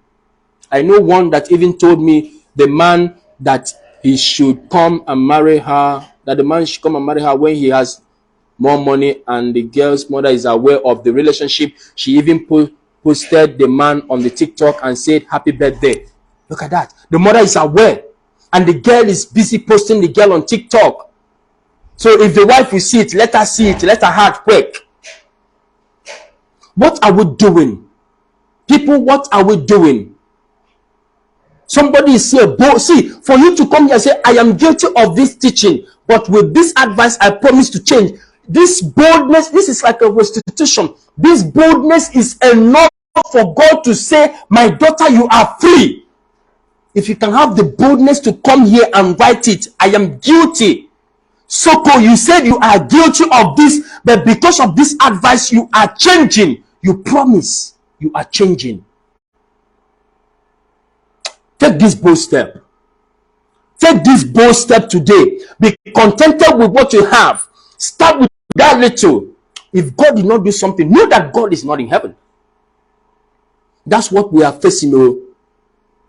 I know one that even told me the man that he should come and marry her, that the man should come and marry her when he has more money, and the girl's mother is aware of the relationship. She even posted the man on the TikTok and said, happy birthday. Look at that. The mother is aware. And the girl is busy posting the girl on TikTok. So if the wife will see it, let her see it. Let her heart break. What are we doing? People, what are we doing? Somebody is here bold. See, for you to come here and say, I am guilty of this teaching, but with this advice, I promise to change. This boldness, this is like a restitution. This boldness is enough for God to say, my daughter, you are free. If you can have the boldness to come here and write it, I am guilty. Soko, you said you are guilty of this, but because of this advice, you are changing. You promise you are changing. Take this bold step. Take this bold step today. Be contented with what you have. Start with that little. If God did not do something, know that God is not in heaven. That's what we are facing. Oh,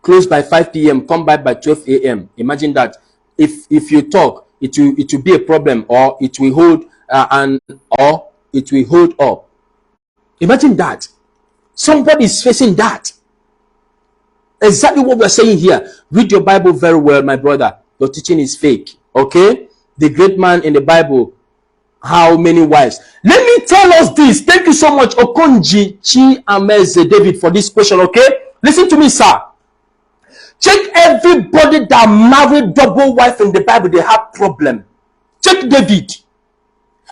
close by 5 p.m., come back by 12 a.m. Imagine that. If you talk, it will be a problem, or it will hold or it will hold up. Imagine that. Somebody is facing that. Exactly what we're saying here. Read your Bible very well, my brother. Your teaching is fake. Okay? The great man in the Bible, how many wives? Let me tell us this. Thank you so much, Okonji Chi Ameze David, for this question. Okay? Listen to me, sir. Check everybody that married double wife in the Bible, they have problem. Check David.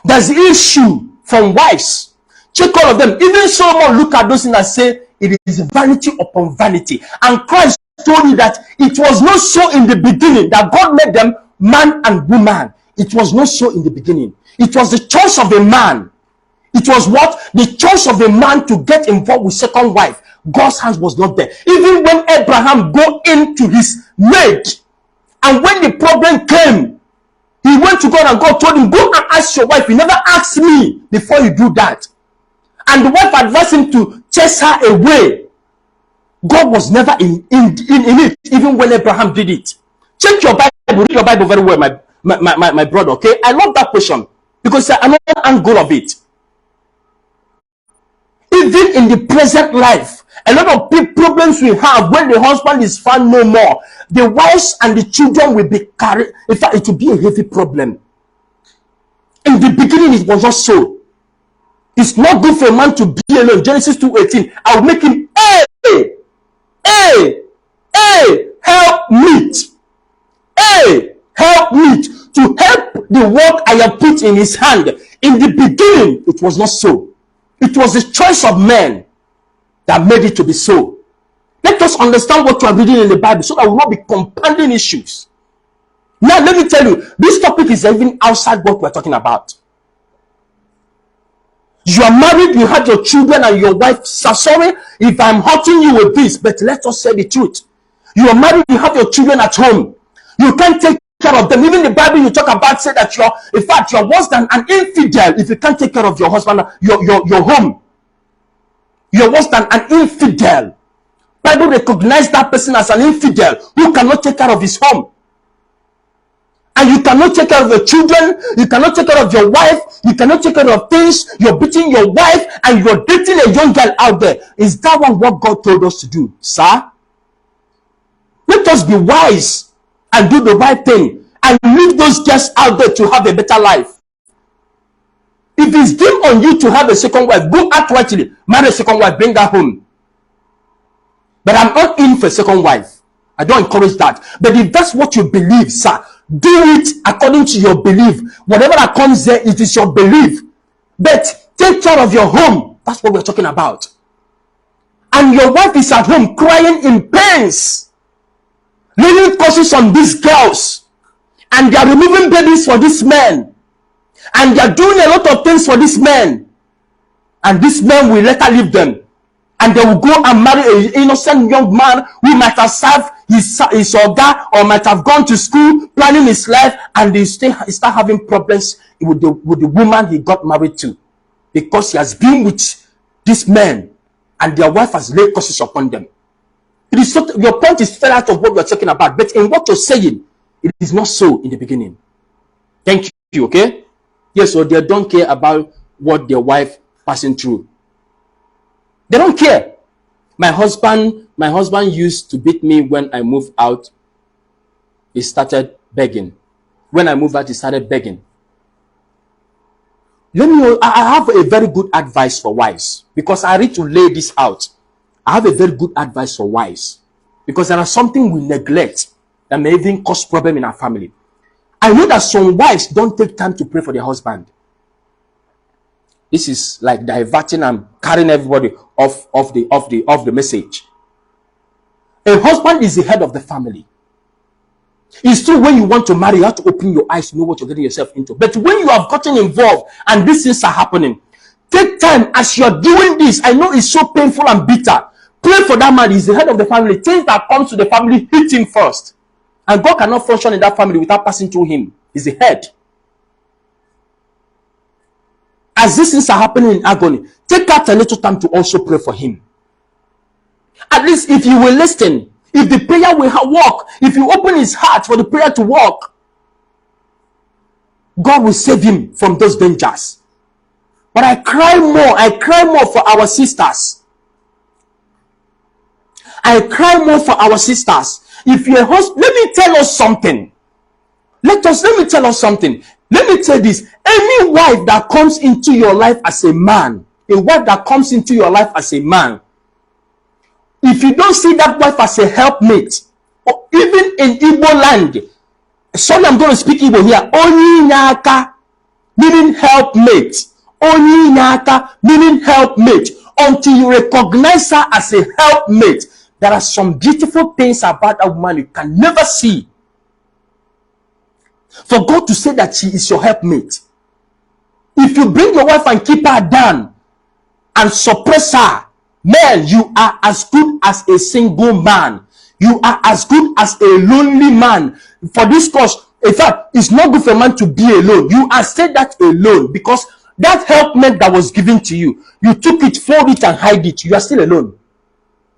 There's issue from wives. Check all of them. Even Solomon look at those things and say, it is vanity upon vanity. And Christ told you that it was not so in the beginning, that God made them man and woman. It was not so in the beginning. It was the choice of a man. It was what? The choice of a man to get involved with second wife. God's hand was not there. Even when Abraham go into his maid, and when the problem came, he went to God and God told him, go and ask your wife. You never asked me before you do that. And the wife advised him to chase her away. God was never in it, even when Abraham did it. Check your Bible, read your Bible very well, my brother, okay? I love that question because it's another angle of it. Even in the present life, a lot of big problems we have when the husband is found no more, the wives and the children will be carried. In fact, it will be a heavy problem. In the beginning, it was not so. It's not good for a man to be alone. Genesis 2:18. I'll make him help meet. Help meet to help the work I have put in his hand. In the beginning, it was not so. It was the choice of men that made it to be so. Let us understand what you are reading in the Bible so that we will not be compounding issues. Now, let me tell you, this topic is even outside what we're talking about. You are married, you have your children and your wife. So sorry if I'm hurting you with this, but let us say the truth. You are married, you have your children at home. You can't take care of them. Even the Bible you talk about say that in fact, you're worse than an infidel if you can't take care of your husband, your home. You're worse than an infidel. Bible recognizes that person as an infidel who cannot take care of his home. And you cannot take care of your children, you cannot take care of your wife, you cannot take care of things, you're beating your wife, and you're dating a young girl out there. Is that what God told us to do, sir? Let us be wise and do the right thing and leave those girls out there to have a better life. If it's deemed on you to have a second wife, go outrightly, marry a second wife, bring her home. But I'm not in for a second wife. I don't encourage that. But if that's what you believe, sir, do it according to your belief. Whatever that comes there, it is your belief. But take care of your home. That's what we're talking about. And your wife is at home crying in pains, leaving curses on these girls, and they are removing babies for this man, and they are doing a lot of things for this man, and this man will let her leave them, and they will go and marry an innocent young man who might have served his oga or might have gone to school planning his life, and they start having problems with the woman he got married to, because he has been with this man and their wife has laid curses upon them. It is so, your point is fell out of what we are talking about, but in what you're saying, it is not so in the beginning. Thank you. Okay? Yes, so they don't care about what their wife passing through. They don't care. My husband used to beat me when I moved out. He started begging. When I moved out, he started begging. I have a very good advice for wives, because I need to lay this out. I have a very good advice for wives. Because there are something we neglect that may even cause problem in our family. I know that some wives don't take time to pray for their husband. This is like diverting and carrying everybody off the message. A husband is the head of the family. It's true, when you want to marry, you have to open your eyes to know what you're getting yourself into. But when you have gotten involved and these things are happening, take time as you're doing this. I know it's so painful and bitter. Pray for that man. He's the head of the family. Things that comes to the family, hit him first. And God cannot function in that family without passing through him. He's the head. As these things are happening in agony, take out a little time to also pray for him. At least if you will listen, if the prayer will work, if you open his heart for the prayer to work, God will save him from those dangers. But I cry more for our sisters. I cry more for our sisters. If you're a host, let me tell us something. Let me tell us something. Let me tell this. Any wife that comes into your life as a man, a wife that comes into your life as a man, if you don't see that wife as a helpmate, or even in Igbo land, sorry, I'm going to speak Igbo here. Onyi nyaka, meaning helpmate. Onyi nyaka, meaning helpmate. Until you recognize her as a helpmate, there are some beautiful things about a woman you can never see. For God to say that she is your helpmate, if you bring your wife and keep her down and suppress her, man, you are as good as a single man. You are as good as a lonely man. For this cause, in fact, it's not good for a man to be alone. You are said that alone because that helpmate that was given to you, you took it, fold it, and hide it. You are still alone.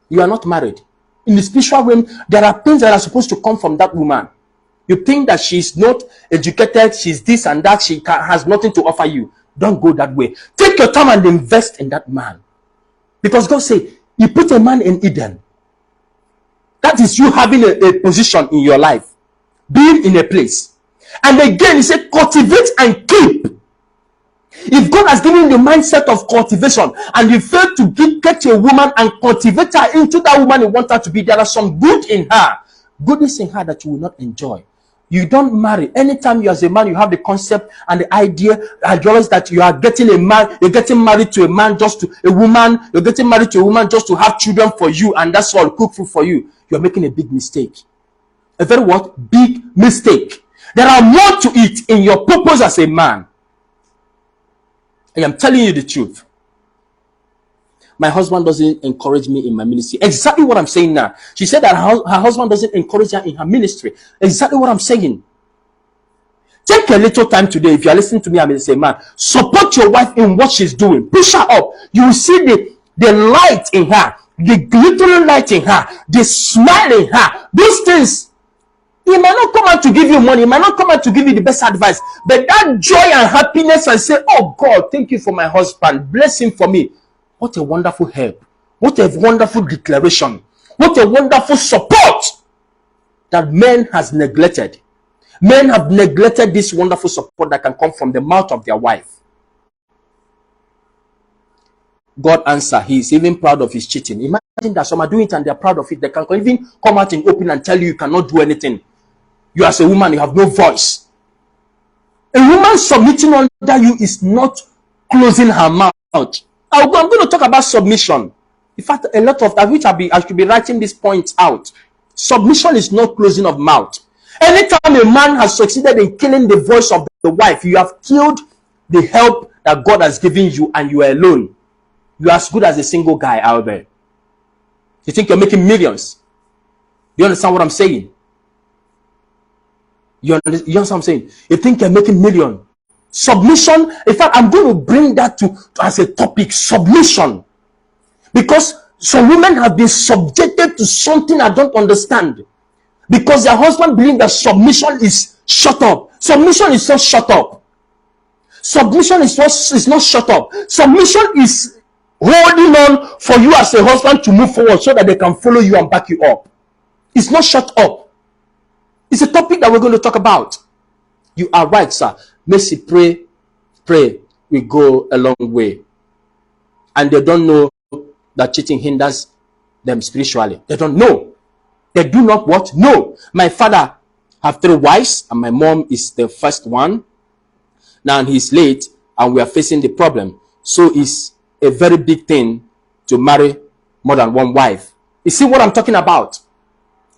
You are not married. In the spiritual realm, there are things that are supposed to come from that woman. You think that she's not educated, she's this and that, she has nothing to offer you. Don't go that way. Take your time and invest in that man. Because God said, He put a man in Eden. That is you having a position in your life, being in a place. And again, He said, cultivate and keep. If God has given you the mindset of cultivation and you fail to get a woman and cultivate her into that woman you want her to be, there are some good in her, goodness in her that you will not enjoy. You don't marry. Anytime you as a man, you have the concept and the idea that you are getting a man, you're getting married to a man just to a woman, you're getting married to a woman just to have children for you, and that's all, cook food for you. You're making a big mistake. A very what? Big mistake. There are more to it in your purpose as a man. I am telling you the truth. My husband doesn't encourage me in my ministry. Exactly what I'm saying now. She said that her husband doesn't encourage her in her ministry. Exactly what I'm saying. Take a little time today. If you are listening to me, I'm say, man, support your wife in what she's doing. Push her up. You will see the light in her, the glittering light in her, the smile in her. Those things, he might not come out to give you money. He might not come out to give you the best advice. But that joy and happiness and say, oh God, thank you for my husband. Bless him for me. What a wonderful help. What a wonderful declaration. What a wonderful support that men has neglected. Men have neglected this wonderful support that can come from the mouth of their wife. God answer. He is even proud of his cheating. Imagine that some are doing it and they are proud of it. They can even come out in open and tell you cannot do anything. You as a woman, you have no voice. A woman submitting under you is not closing her mouth. I'm going to talk about submission. In fact, a lot of that, which I should be writing these points out. Submission is not closing of mouth. Anytime a man has succeeded in killing the voice of the wife, you have killed the help that God has given you, and you are alone. You are as good as a single guy out there. You think you're making millions? You understand what I'm saying? You understand what I'm saying? You think you're making millions? Submission. In fact, I'm going to bring that to as a topic, submission, because some women have been subjected to something I don't understand, because their husband believes that submission is shut up. Submission is not shut up. Submission is not shut up. Submission is holding on for you as a husband to move forward so that they can follow you and back you up. It's not shut up. It's a topic that we're going to talk about. You are right, sir. Mercy, pray will go a long way. And they don't know that cheating hinders them spiritually. They don't know. They do not what? No. My father have 3 wives and my mom is the first one. Now he's late and we are facing the problem. So it's a very big thing to marry more than 1 wife. You see what I'm talking about?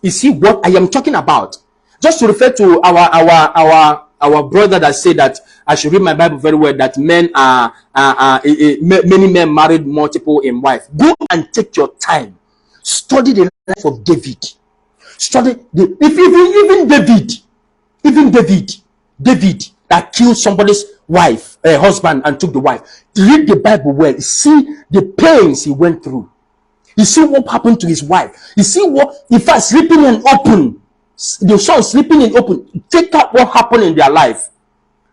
You see what I am talking about? Just to refer to our brother that said that I should read my Bible very well, that men many men married multiple in wife. Go and take your time. Study the life of David. Study even David that killed somebody's wife, husband, and took the wife. Read the Bible well. See the pains he went through. You see what happened to his wife. You see what, if I sleeping in open, the son sleeping in open. Take out what happened in their life.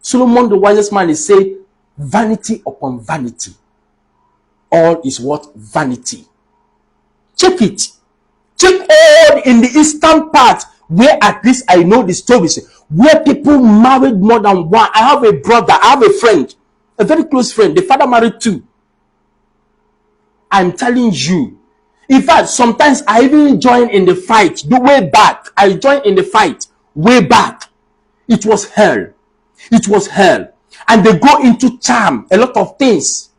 Solomon, the wisest man, is say, vanity upon vanity. All is what? Vanity. Check it. Check all in the eastern part, where at least I know the stories, where people married more than 1. I have a brother, I have a friend, a very close friend. The father married 2. I'm telling you. In fact, sometimes I even join in the fight. The way back, I joined in the fight way back. It was hell. It was hell. And they go into charm, a lot of things,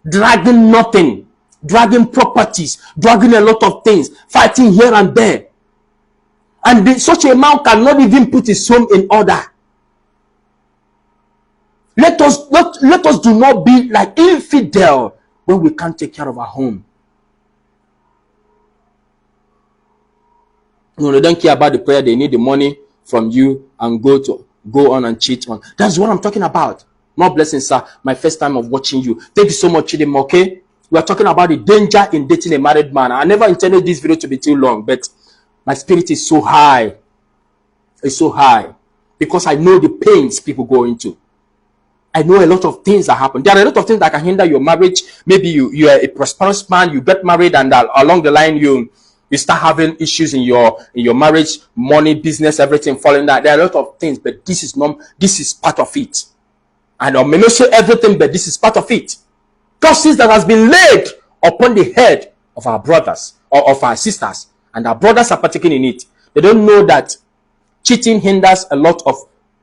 dragging nothing, dragging properties, dragging a lot of things, fighting here and there. And such a man cannot even put his home in order. Let us do not be like infidel when we can't take care of our home. No, they don't care about the prayer. They need the money from you and go on and cheat on. That's what I'm talking about. More blessings, sir. My first time of watching you. Thank you so much, Chidem. Okay, we are talking about the danger in dating a married man. I never intended this video to be too long, but my spirit is so high. It's so high because I know the pains people go into. I know a lot of things that happen. There are a lot of things that can hinder your marriage. Maybe you are a prosperous man, you get married, and along the line you start having issues in your marriage, money, business, everything falling down. There are a lot of things, but this is part of it. And I may not say everything, but this is part of it. Curses that has been laid upon the head of our brothers or of our sisters, and our brothers are partaking in it. They don't know that cheating hinders a lot of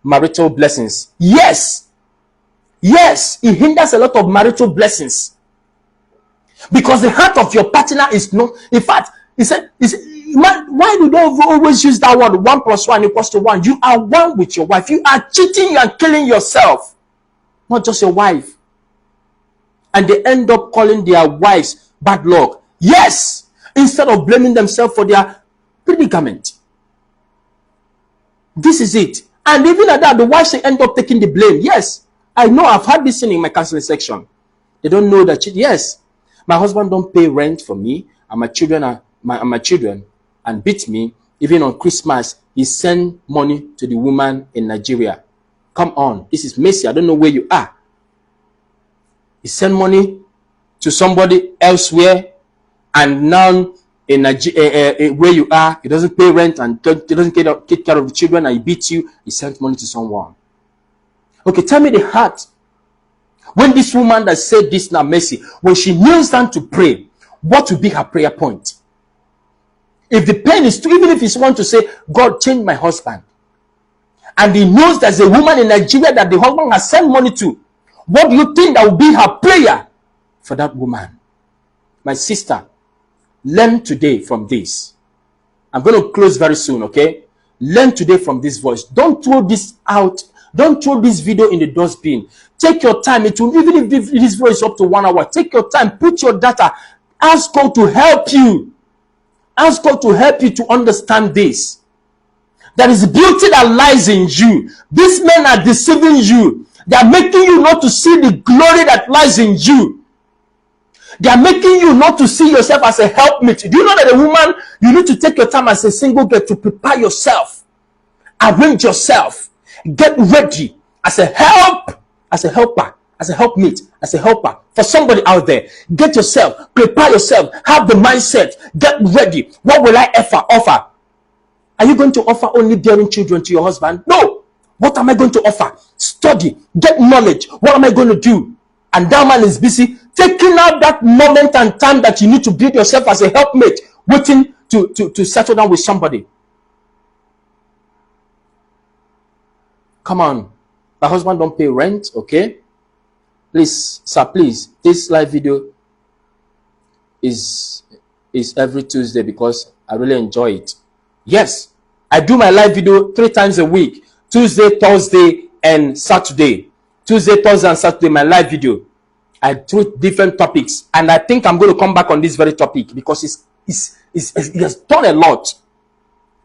marital blessings. Yes, it hinders a lot of marital blessings because the heart of your partner is not. In fact, he said, why do they always use that word 1 + 1 = 1? You are one with your wife. You are cheating. You are killing yourself, not just your wife. And they end up calling their wives bad luck. Yes, instead of blaming themselves for their predicament. This is it. And even at that, the wives end up taking the blame. Yes, I know. I've had this in my counseling section. They don't know that. Yes, my husband don't pay rent for me, and my children are my children, and beat me. Even on Christmas, he send money to the woman in Nigeria. Come on, this is messy. I don't know where you are. He send money to somebody elsewhere, and now in Nigeria, where you are, he doesn't pay rent and he doesn't take care of the children, and he beats you. He sent money to someone. Okay, tell me the heart. When this woman that said this now, Mercy, when she kneels down to pray, what will be her prayer point? If the pain is too, even if he wants to say, God, change my husband, and he knows there's a woman in Nigeria that the husband has sent money to, what do you think that will be her prayer for that woman? My sister, learn today from this. I'm going to close very soon, okay? Learn today from this voice. Don't throw this out. Don't throw this video in the dustbin. Take your time. It will, even if this video is up to 1 hour, take your time. Put your data. Ask God to help you. Ask God to help you to understand this. There is beauty that lies in you. These men are deceiving you. They are making you not to see the glory that lies in you. They are making you not to see yourself as a helpmate. Do you know that a woman, you need to take your time as a single girl to prepare yourself, arrange yourself, get ready as a help, as a helper, as a helpmate, as a helper for somebody out there. Get yourself, prepare yourself, have the mindset, get ready. What will I offer? Are you going to offer only bearing children to your husband? No. What am I going to offer? Study, get knowledge. What am I going to do? And that man is busy taking out that moment and time that you need to build yourself as a helpmate, waiting to settle down with somebody. Come on. My husband don't pay rent, okay? Please, sir, please. This live video is every Tuesday because I really enjoy it. Yes, I do my live video 3 times a week. Tuesday, Thursday, and Saturday. Tuesday, Thursday, and Saturday, my live video. I treat different topics. And I think I'm going to come back on this very topic because it has done a lot.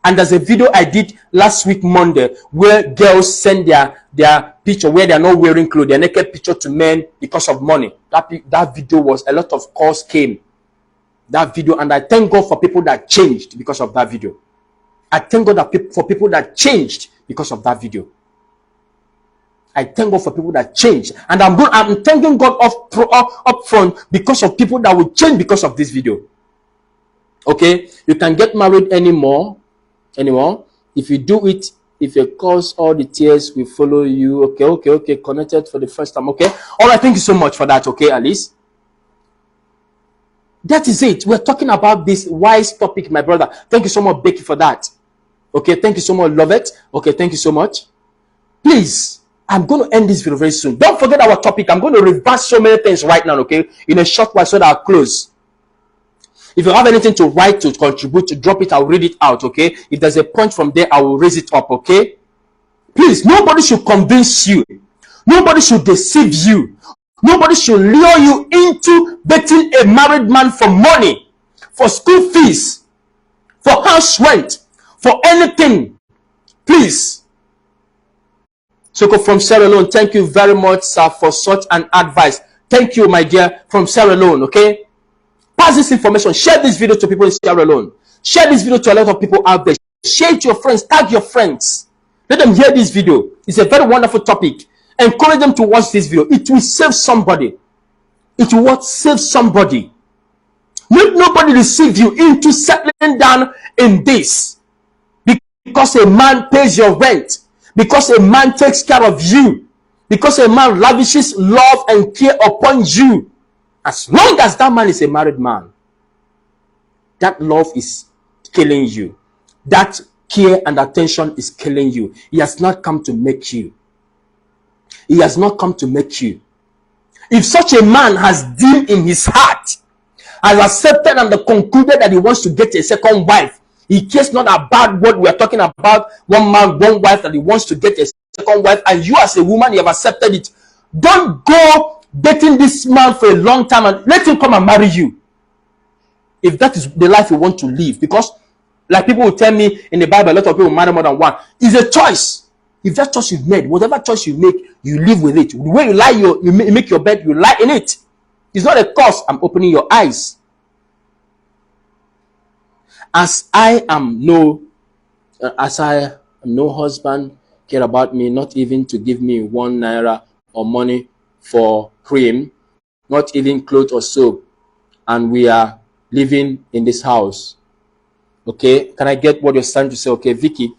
And there's a video I did last week, Monday, where girls send their picture where they are not wearing clothes, their naked picture to men because of money. That video was, a lot of calls came. That video, and I thank God for people that changed because of that video. I thank God for people that changed because of that video. I thank God for people that changed, and I'm thanking God up front because of people that will change because of this video. Okay, you can get married anymore if you do it. If you cause all the tears will follow you. Okay, connected for the first time. Okay, all right, thank you so much for that. Okay, Alice, that is it. We're talking about this wise topic, my brother. Thank you so much, Becky, for that. Okay, thank you so much, love it. Okay, thank you so much. Please, I'm going to end this video very soon. Don't forget our topic. I'm going to reverse so many things right now, okay, in a short while so that I'll close. If you have anything to write, to contribute, to drop it, I'll read it out, okay? If there's a point from there, I will raise it up, okay? Please, nobody should convince you. Nobody should deceive you. Nobody should lure you into dating a married man for money, for school fees, for house rent, for anything. Please. So from Sierra Leone, thank you very much, sir, for such an advice. Thank you, my dear, from Sierra Leone, okay? Pass this information. Share this video to people in Sierra Leone. Share this video to a lot of people out there. Share it to your friends. Tag your friends. Let them hear this video. It's a very wonderful topic. Encourage them to watch this video. It will save somebody. It will save somebody. Let nobody deceive you into settling down in this. Because a man pays your rent. Because a man takes care of you. Because a man lavishes love and care upon you. As long as that man is a married man, that love is killing you. That care and attention is killing you. He has not come to make you. He has not come to make you. If such a man has deemed in his heart, has accepted and concluded that he wants to get a second wife, he cares not about what we are talking about, one man, one wife, that he wants to get a second wife, and you as a woman, you have accepted it. Don't go dating this man for a long time and let him come and marry you. If that is the life you want to live. Because like people will tell me in the Bible, a lot of people marry more than one. It's a choice. If that choice you've made, whatever choice you make, you live with it. The way you lie, you make your bed, you lie in it. It's not a curse. I'm opening your eyes. As I am no husband care about me, not even to give me 1 naira or money for cream, not even clothes or soap, and we are living in this house. Okay, can I get what you're trying to say? Okay, Vicky.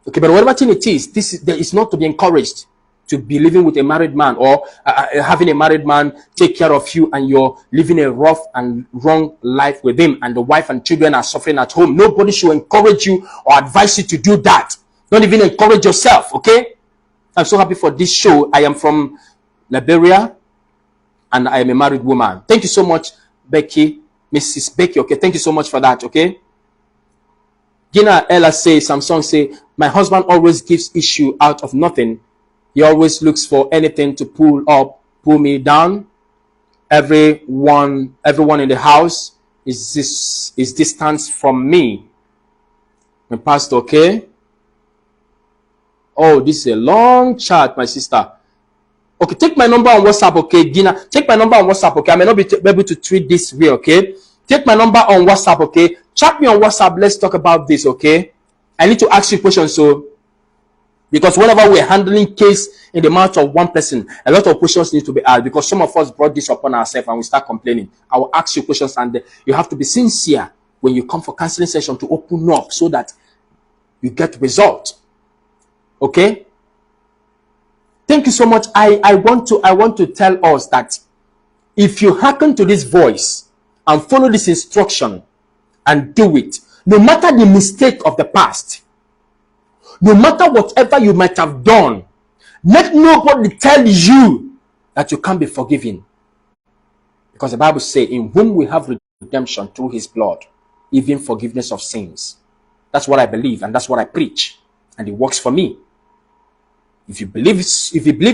Okay, but whatever thing it is, there is not to be encouraged to be living with a married man or having a married man take care of you, and you're living a rough and wrong life with him, and the wife and children are suffering at home. Nobody should encourage you or advise you to do that. Don't even encourage yourself, okay? I'm so happy for this show. I am from Liberia, and I am a married woman. Thank you so much, Becky, Mrs. Becky, okay? Thank you so much for that, okay? Gina Ella says, Samsung say, my husband always gives issue out of nothing. He always looks for anything to pull me down. Everyone in the house is distance from me. My pastor, okay? Oh, this is a long chat, my sister. Okay, take my number on WhatsApp, okay, Gina. Take my number on WhatsApp, okay? I may not be able to treat this way, okay? Take my number on WhatsApp, okay? Chat me on WhatsApp. Let's talk about this, okay? I need to ask you questions, so because whenever we're handling case in the mouth of one person, a lot of questions need to be asked, because some of us brought this upon ourselves and we start complaining. I will ask you questions, and you have to be sincere when you come for counseling session to open up so that you get result. Okay? Thank you so much. I want to tell us that if you hearken to this voice and follow this instruction and do it, no matter the mistake of the past, no matter whatever you might have done, let nobody tell you that you can't be forgiven. Because the Bible says, in whom we have redemption through his blood, even forgiveness of sins. That's what I believe, and that's what I preach, and it works for me. If you believe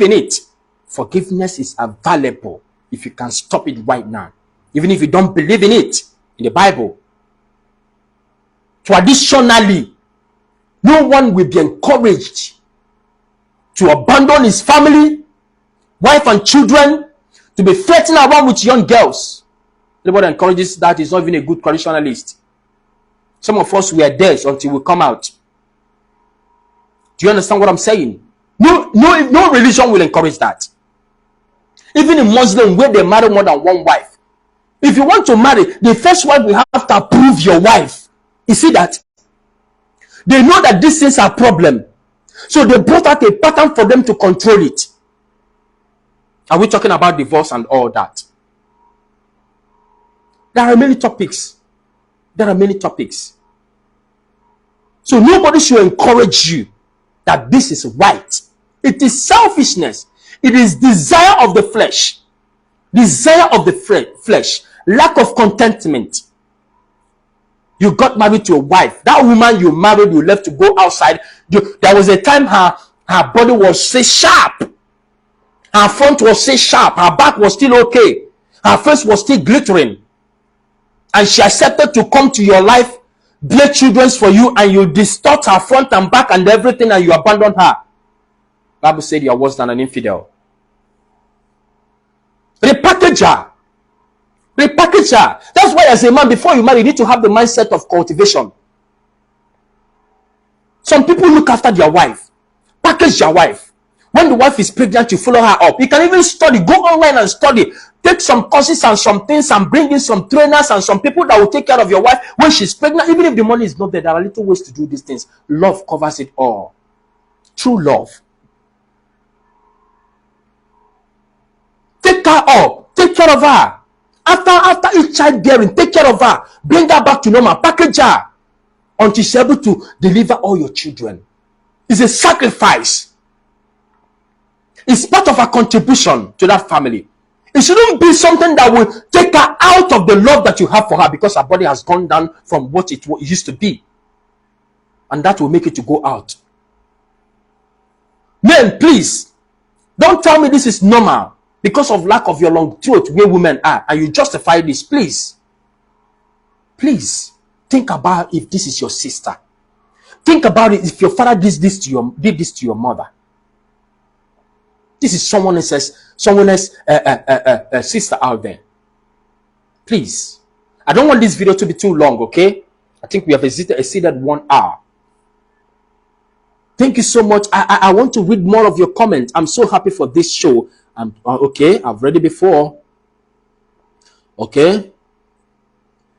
in it, forgiveness is available if you can stop it right now. Even if you don't believe in it in the Bible. Traditionally, no one will be encouraged to abandon his family, wife and children, to be flirting around with young girls. Nobody encourages that. Is not even a good traditionalist. Some of us were there until we come out. Do you understand what I'm saying? No religion will encourage that. Even in Muslim, where they marry more than one wife. If you want to marry, the first wife will have to approve your wife. You see that? They know that these things are a problem. So they brought out a pattern for them to control it. Are we talking about divorce and all that? There are many topics. There are many topics. So nobody should encourage you that this is right. It is selfishness. It is desire of the flesh. Desire of the flesh. Lack of contentment. You got married to a wife. That woman you married, you left to go outside. There was a time her body was so sharp. Her front was so sharp. Her back was still okay. Her face was still glittering. And she accepted to come to your life, bear children for you, and you distort her front and back and everything, and you abandon her. Bible said you are worse than an infidel. Repackage her. Repackage her. That's why as a man, before you marry, you need to have the mindset of cultivation. Some people look after their wife. Package your wife. When the wife is pregnant, you follow her up. You can even study. Go online and study. Take some courses and some things and bring in some trainers and some people that will take care of your wife when she's pregnant. Even if the money is not there, there are little ways to do these things. Love covers it all. True love. Take her up. Take care of her. After each child bearing, take care of her. Bring her back to normal. Package her until she's able to deliver all your children. It's a sacrifice. It's part of a contribution to that family. It shouldn't be something that will take her out of the love that you have for her because her body has gone down from what it used to be. And that will make it to go out. Men, please, don't tell me this is normal because of lack of your long throat where women are, and you justify this. Please, please think about if this is your sister. Think about it if your father did this to your mother. This is someone else's sister out there. Please, I don't want this video to be too long. Okay, I think we have exceeded 1 hour. Thank you so much. I want to read more of your comments. I'm so happy for this show. Okay, I've read it before. Okay,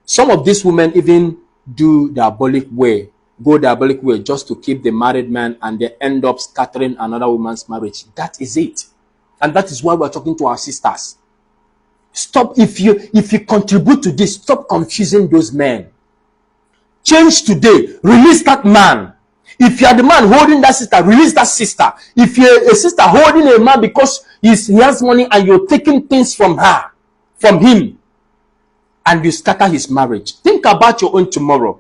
some of these women even do diabolic way. Go diabolic way just to keep the married man, and they end up scattering another woman's marriage. That is it. And that is why we're talking to our sisters. Stop. If you contribute to this, stop confusing those men. Change today. Release that man. If you are the man holding that sister, release that sister. If you're a sister holding a man because he has money and you're taking things from her, from him, and you scatter his marriage, think about your own tomorrow.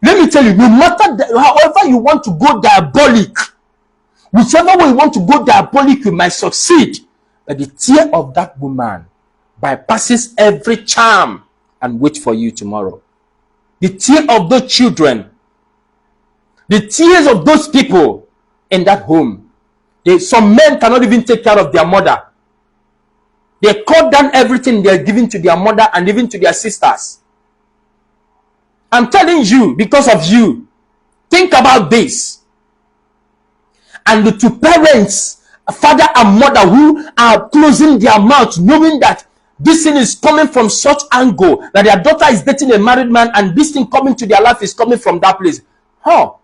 Let me tell you, no matter however you want to go diabolic, whichever way you want to go diabolic, you might succeed. But the tear of that woman bypasses every charm and wait for you tomorrow. The tear of those children, the tears of those people in that home. Some men cannot even take care of their mother. They cut down everything they're giving to their mother and even to their sisters. I'm telling you, because of you, think about this. And the two parents, father and mother, who are closing their mouth, knowing that this thing is coming from such angle, that their daughter is dating a married man, and this thing coming to their life is coming from that place. Oh,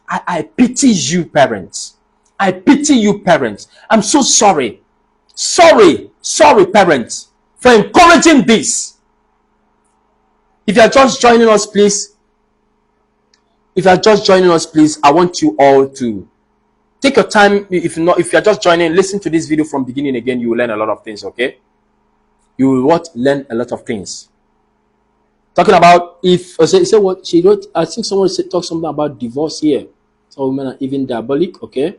I pity you, parents. I pity you, parents. I'm so sorry. Sorry, parents, for encouraging this. If you are just joining us, please If you are just joining us, please, I want you all to take your time. If you're just joining, listen to this video from beginning again. You will learn a lot of things, okay? You will learn a lot of things. Talking about say what she wrote. I think someone talk something about divorce here. Some women are even diabolic, okay?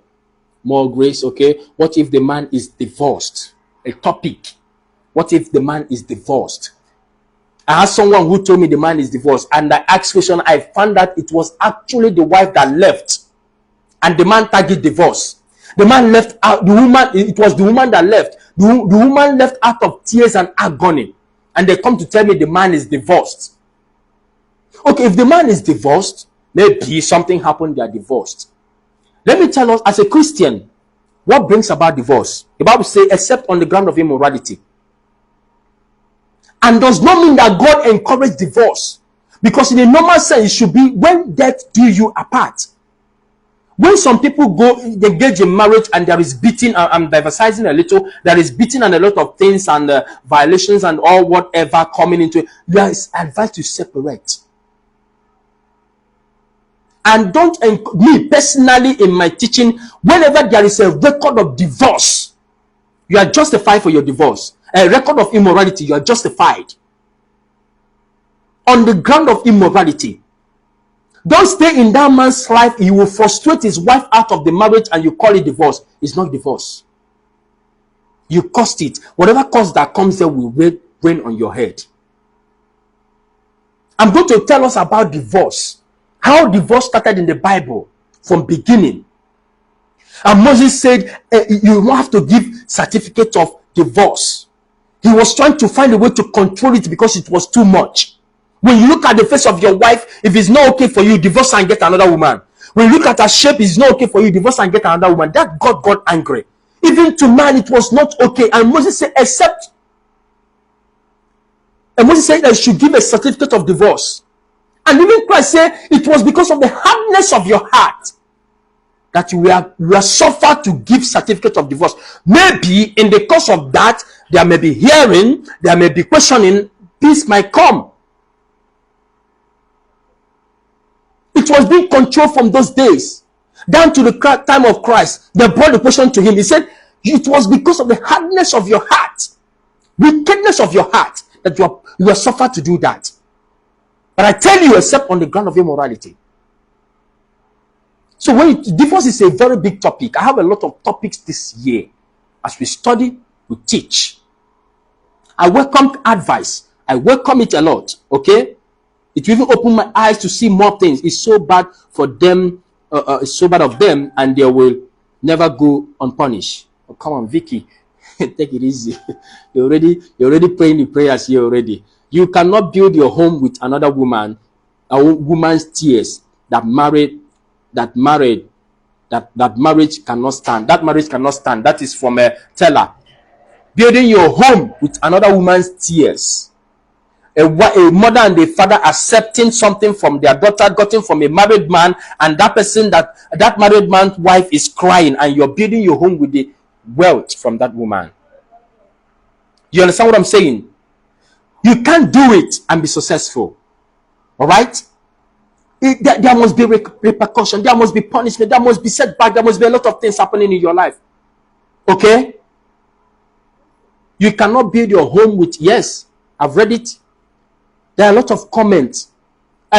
More grace, okay? What if the man is divorced? A topic. What if the man is divorced? I had someone who told me the man is divorced, and I asked question. I found that it was actually the wife that left, and the man targeted divorce. The man left out. The woman. It was the woman that left. The woman left out of tears and agony, and they come to tell me the man is divorced. Okay, if the man is divorced, maybe something happened. They are divorced. Let me tell us, as a Christian, what brings about divorce? The Bible says, except on the ground of immorality. And does not mean that God encouraged divorce, because in a normal sense it should be when death do you apart. When some people go engage in marriage and there is beating, I'm diversizing a little, there is beating and a lot of things and violations and all whatever coming into it, there is advice to separate. And me personally in my teaching, whenever there is a record of divorce, you are justified for your divorce. A record of immorality, you are justified. On the ground of immorality. Don't stay in that man's life. He will frustrate his wife out of the marriage and you call it divorce. It's not divorce. You caused it. Whatever cause that comes there will rain on your head. I'm going to tell us about divorce. How divorce started in the Bible from beginning. And Moses said, you don't have to give certificate of divorce. He was trying to find a way to control it because it was too much. When you look at the face of your wife, if it's not okay for you, divorce and get another woman. When you look at her shape, it's not okay for you, divorce and get another woman. That got angry. Even to man, it was not okay. And Moses said, and Moses said that you should give a certificate of divorce. And even Christ said it was because of the hardness of your heart that you are suffered to give certificate of divorce. Maybe in the course of that, there may be hearing, there may be questioning, peace might come. It was being controlled from those days down to the time of Christ. They brought the question to him. He said, it was because of the hardness of your heart, wickedness of your heart, that you are suffered to do that. But I tell you, except on the ground of immorality. So divorce is a very big topic. I have a lot of topics this year. As we study, we teach. I welcome advice. I welcome it a lot. Okay? It will even open my eyes to see more things. It's so bad for them. It's so bad of them, and they will never go unpunished. Oh, come on, Vicky. Take it easy. You're already praying the prayers here already. You cannot build your home with another woman, a woman's tears. That marriage cannot stand. That marriage cannot stand. That is from a teller. Building your home with another woman's tears. A mother and a father accepting something from their daughter, gotten from a married man, and that married man's wife is crying, and you're building your home with the wealth from that woman. You understand what I'm saying? You can't do it and be successful. All right? There must be repercussion. There must be punishment. There must be setback. There must be a lot of things happening in your life. Okay? You cannot build your home with, yes, I've read it. There are a lot of comments.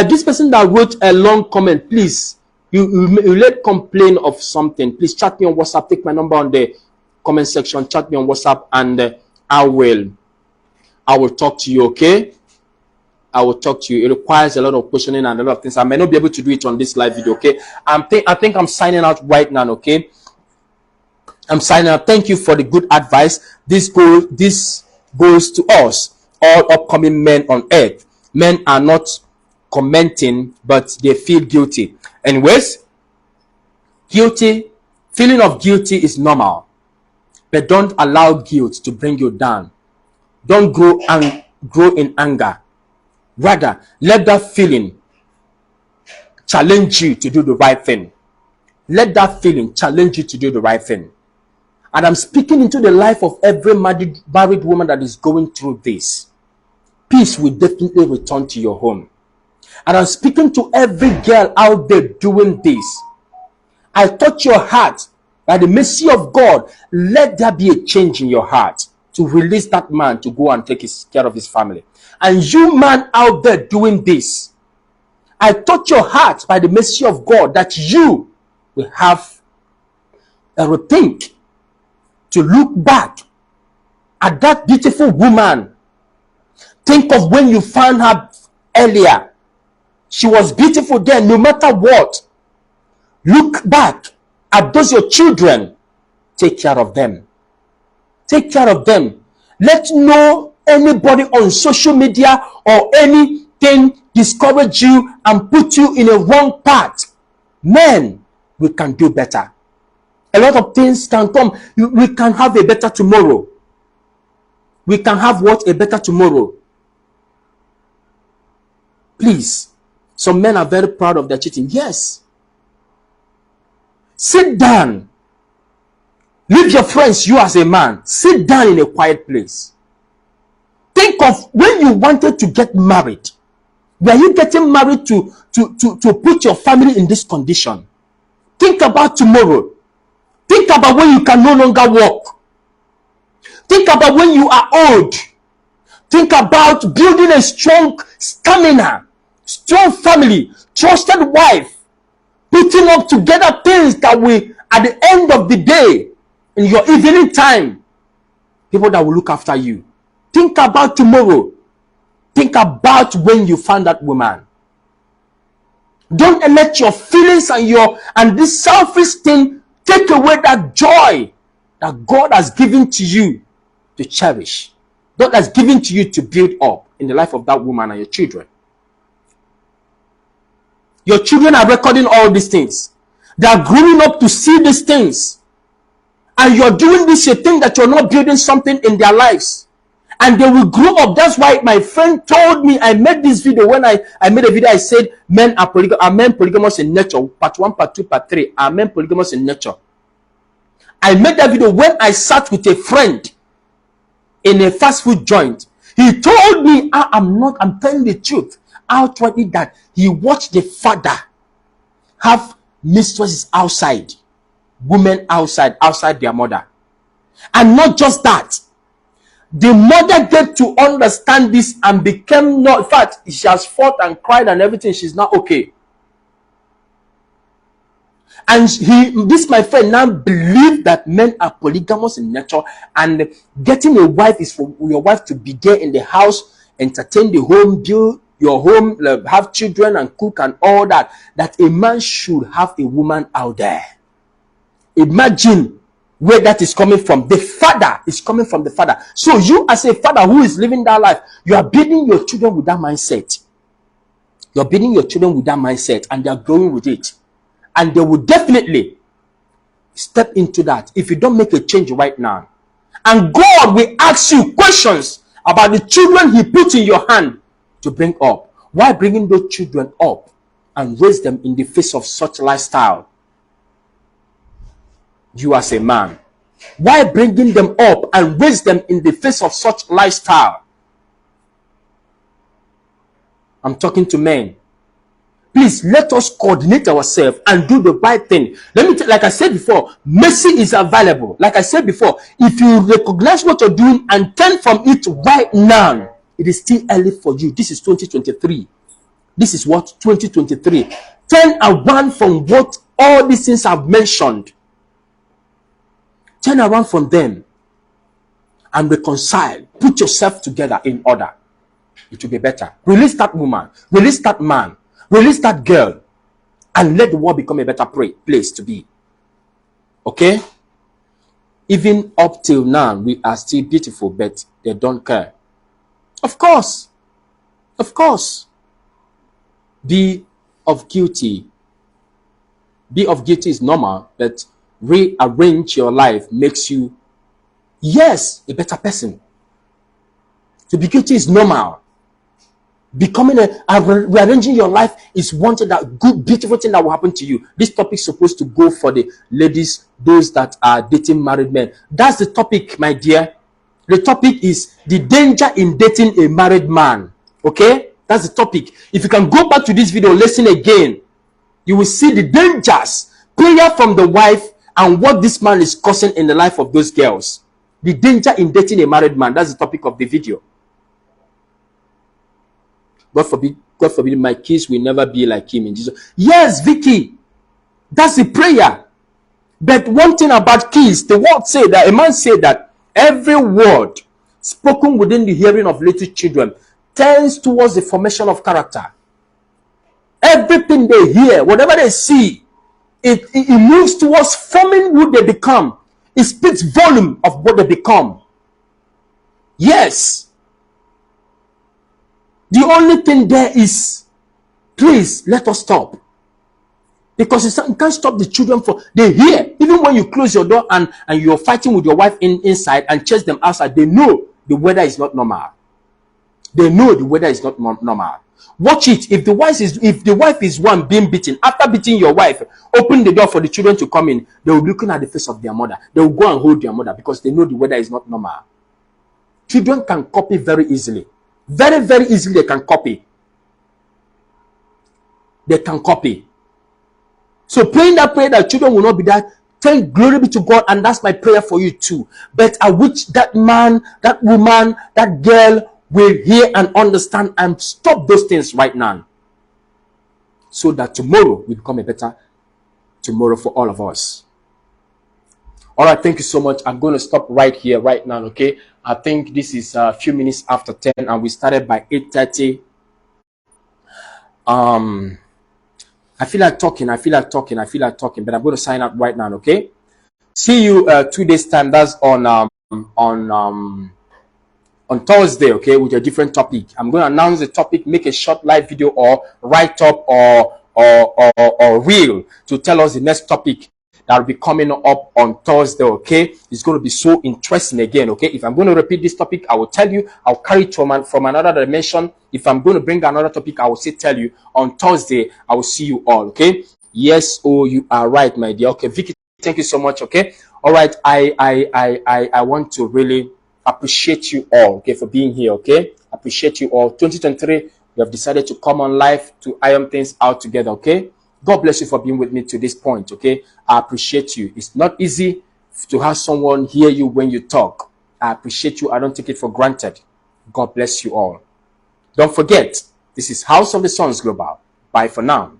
This person that wrote a long comment, please, you let complain of something. Please chat me on WhatsApp. Take my number on the comment section. Chat me on WhatsApp, and I will talk to you, okay? I will talk to you. It requires a lot of questioning and a lot of things. I may not be able to do it on this live video, okay? I think I'm signing out right now, okay? I'm signing out. Thank you for the good advice. This goes to us, all upcoming men on earth. Men are not commenting, but they feel guilty. Anyways, feeling of guilty is normal. But don't allow guilt to bring you down. Don't grow in anger. Rather, let that feeling challenge you to do the right thing. Let that feeling challenge you to do the right thing. And I'm speaking into the life of every married woman that is going through this. Peace will definitely return to your home. And I'm speaking to every girl out there doing this. I touch your heart by the mercy of God. Let there be a change in your heart to release that man to go and take care of his family. And you man out there doing this, I touch your heart by the mercy of God that you will have a rethink to look back at that beautiful woman. Think of when you found her earlier. She was beautiful then, no matter what. Look back at those your children. Take care of them. Take care of them. Let no anybody on social media or anything discourage you and put you in a wrong path. Men, we can do better. A lot of things can come. We can have a better tomorrow. We can have what? A better tomorrow. Please. Some men are very proud of their cheating. Yes. Sit down. Leave your friends, you as a man. Sit down in a quiet place. Think of when you wanted to get married. Were you getting married to put your family in this condition? Think about tomorrow. Think about when you can no longer walk. Think about when you are old. Think about building a strong stamina, strong family, trusted wife, putting up together things that will, at the end of the day, in your evening time, people that will look after you. Think about tomorrow. Think about when you found that woman. Don't let your feelings and this selfish thing take away that joy that God has given to you to cherish. God has given to you to build up in the life of that woman and your children. Your children are recording all these things. They are growing up to see these things. And you're doing this, you think that you're not building something in their lives. And they will grow up. That's why my friend told me, I made this video. When I made a video, I said, men are polygamous in nature. Part 1, part 2, part 3. Are men polygamous in nature? I made that video when I sat with a friend in a fast food joint. He told me, I'm telling the truth, outrightly, that he watched the father have mistresses outside, women outside their mother. And not just that, the mother get to understand this and became not, in fact, she has fought and cried and everything, she's not okay. And this my friend now believe that men are polygamous in nature, and getting a wife is for your wife to be there in the house, entertain the home, build your home, have children and cook and all that. That a man should have a woman out there. Imagine where that is coming from. The father is coming from the father. So you as a father who is living that life, you are building your children with that mindset. You're building your children with that mindset, and they are growing with it. And they will definitely step into that if you don't make a change right now. And God will ask you questions about the children he put in your hand to bring up. Why bringing those children up and raise them in the face of such lifestyle? You as a man, why bringing them up and raise them in the face of such lifestyle? I'm talking to men. Please let us coordinate ourselves and do the right thing. Let me like I said before, mercy is available. Like I said before, if you recognize what you're doing and turn from it right now, it is still early for you. This is 2023. This is what 2023. Turn around from what all these things I've mentioned. Turn around from them and reconcile. Put yourself together in order. It will be better. Release that woman. Release that man. Release that girl. And let the world become a better place to be. Okay? Even up till now, we are still beautiful, but they don't care. Of course. Of course. Be of guilty. Be of guilty is normal, but rearrange your life makes you, yes, a better person. To be guilty is normal. Becoming rearranging your life is one thing, that good, beautiful thing that will happen to you. This topic is supposed to go for the ladies, those that are dating married men. That's the topic, my dear. The topic is the danger in dating a married man. Okay? That's the topic. If you can go back to this video, listen again, you will see the dangers, prayer from the wife, and what this man is causing in the life of those girls. The danger in dating a married man. That's the topic of the video. God forbid my kids will never be like him in Jesus. Yes, Vicky, that's the prayer. But one thing about kids, the word said that, a man said that every word spoken within the hearing of little children tends towards the formation of character. Everything they hear, whatever they see, it moves towards forming who they become. It speaks volume of what they become. Yes. The only thing there is, please let us stop. Because you can't stop the children for, they hear, even when you close your door and you're fighting with your wife inside and chase them outside, they know the weather is not normal. They know the weather is not normal. Watch it. If the wife is one being beaten, after beating your wife, open the door for the children to come in, they will be looking at the face of their mother. They will go and hold their mother because they know the weather is not normal. Children can copy very easily. Very, very easily they can copy. They can copy. So praying that prayer that children will not be that, thank glory be to God, and that's my prayer for you too. But I wish that man, that woman, that girl will hear and understand and stop those things right now, so that tomorrow will become a better tomorrow for all of us. All right, thank you so much. I'm going to stop right here, right now, okay? I think this is a few minutes after 10, and we started by 8:30. I feel like talking, but I'm going to sign up right now, okay? See you 2 days time. That's on Thursday, okay, with a different topic. I'm going to announce the topic, make a short live video or write up or reel to tell us the next topic that will be coming up on Thursday, okay? It's going to be so interesting again, okay? If I'm going to repeat this topic, I will tell you. I'll carry it from another dimension. If I'm going to bring another topic, I will tell you. On Thursday, I will see you all, okay? Yes, oh, you are right, my dear. Okay, Vicky, thank you so much, okay? All right, I want to really appreciate you all, okay, for being here, okay? Appreciate you all. 2023, we have decided to come on live to iron things out together, okay? God bless you for being with me to this point, okay? I appreciate you. It's not easy to have someone hear you when you talk. I appreciate you. I don't take it for granted. God bless you all. Don't forget, this is House of the Sons Global. Bye for now.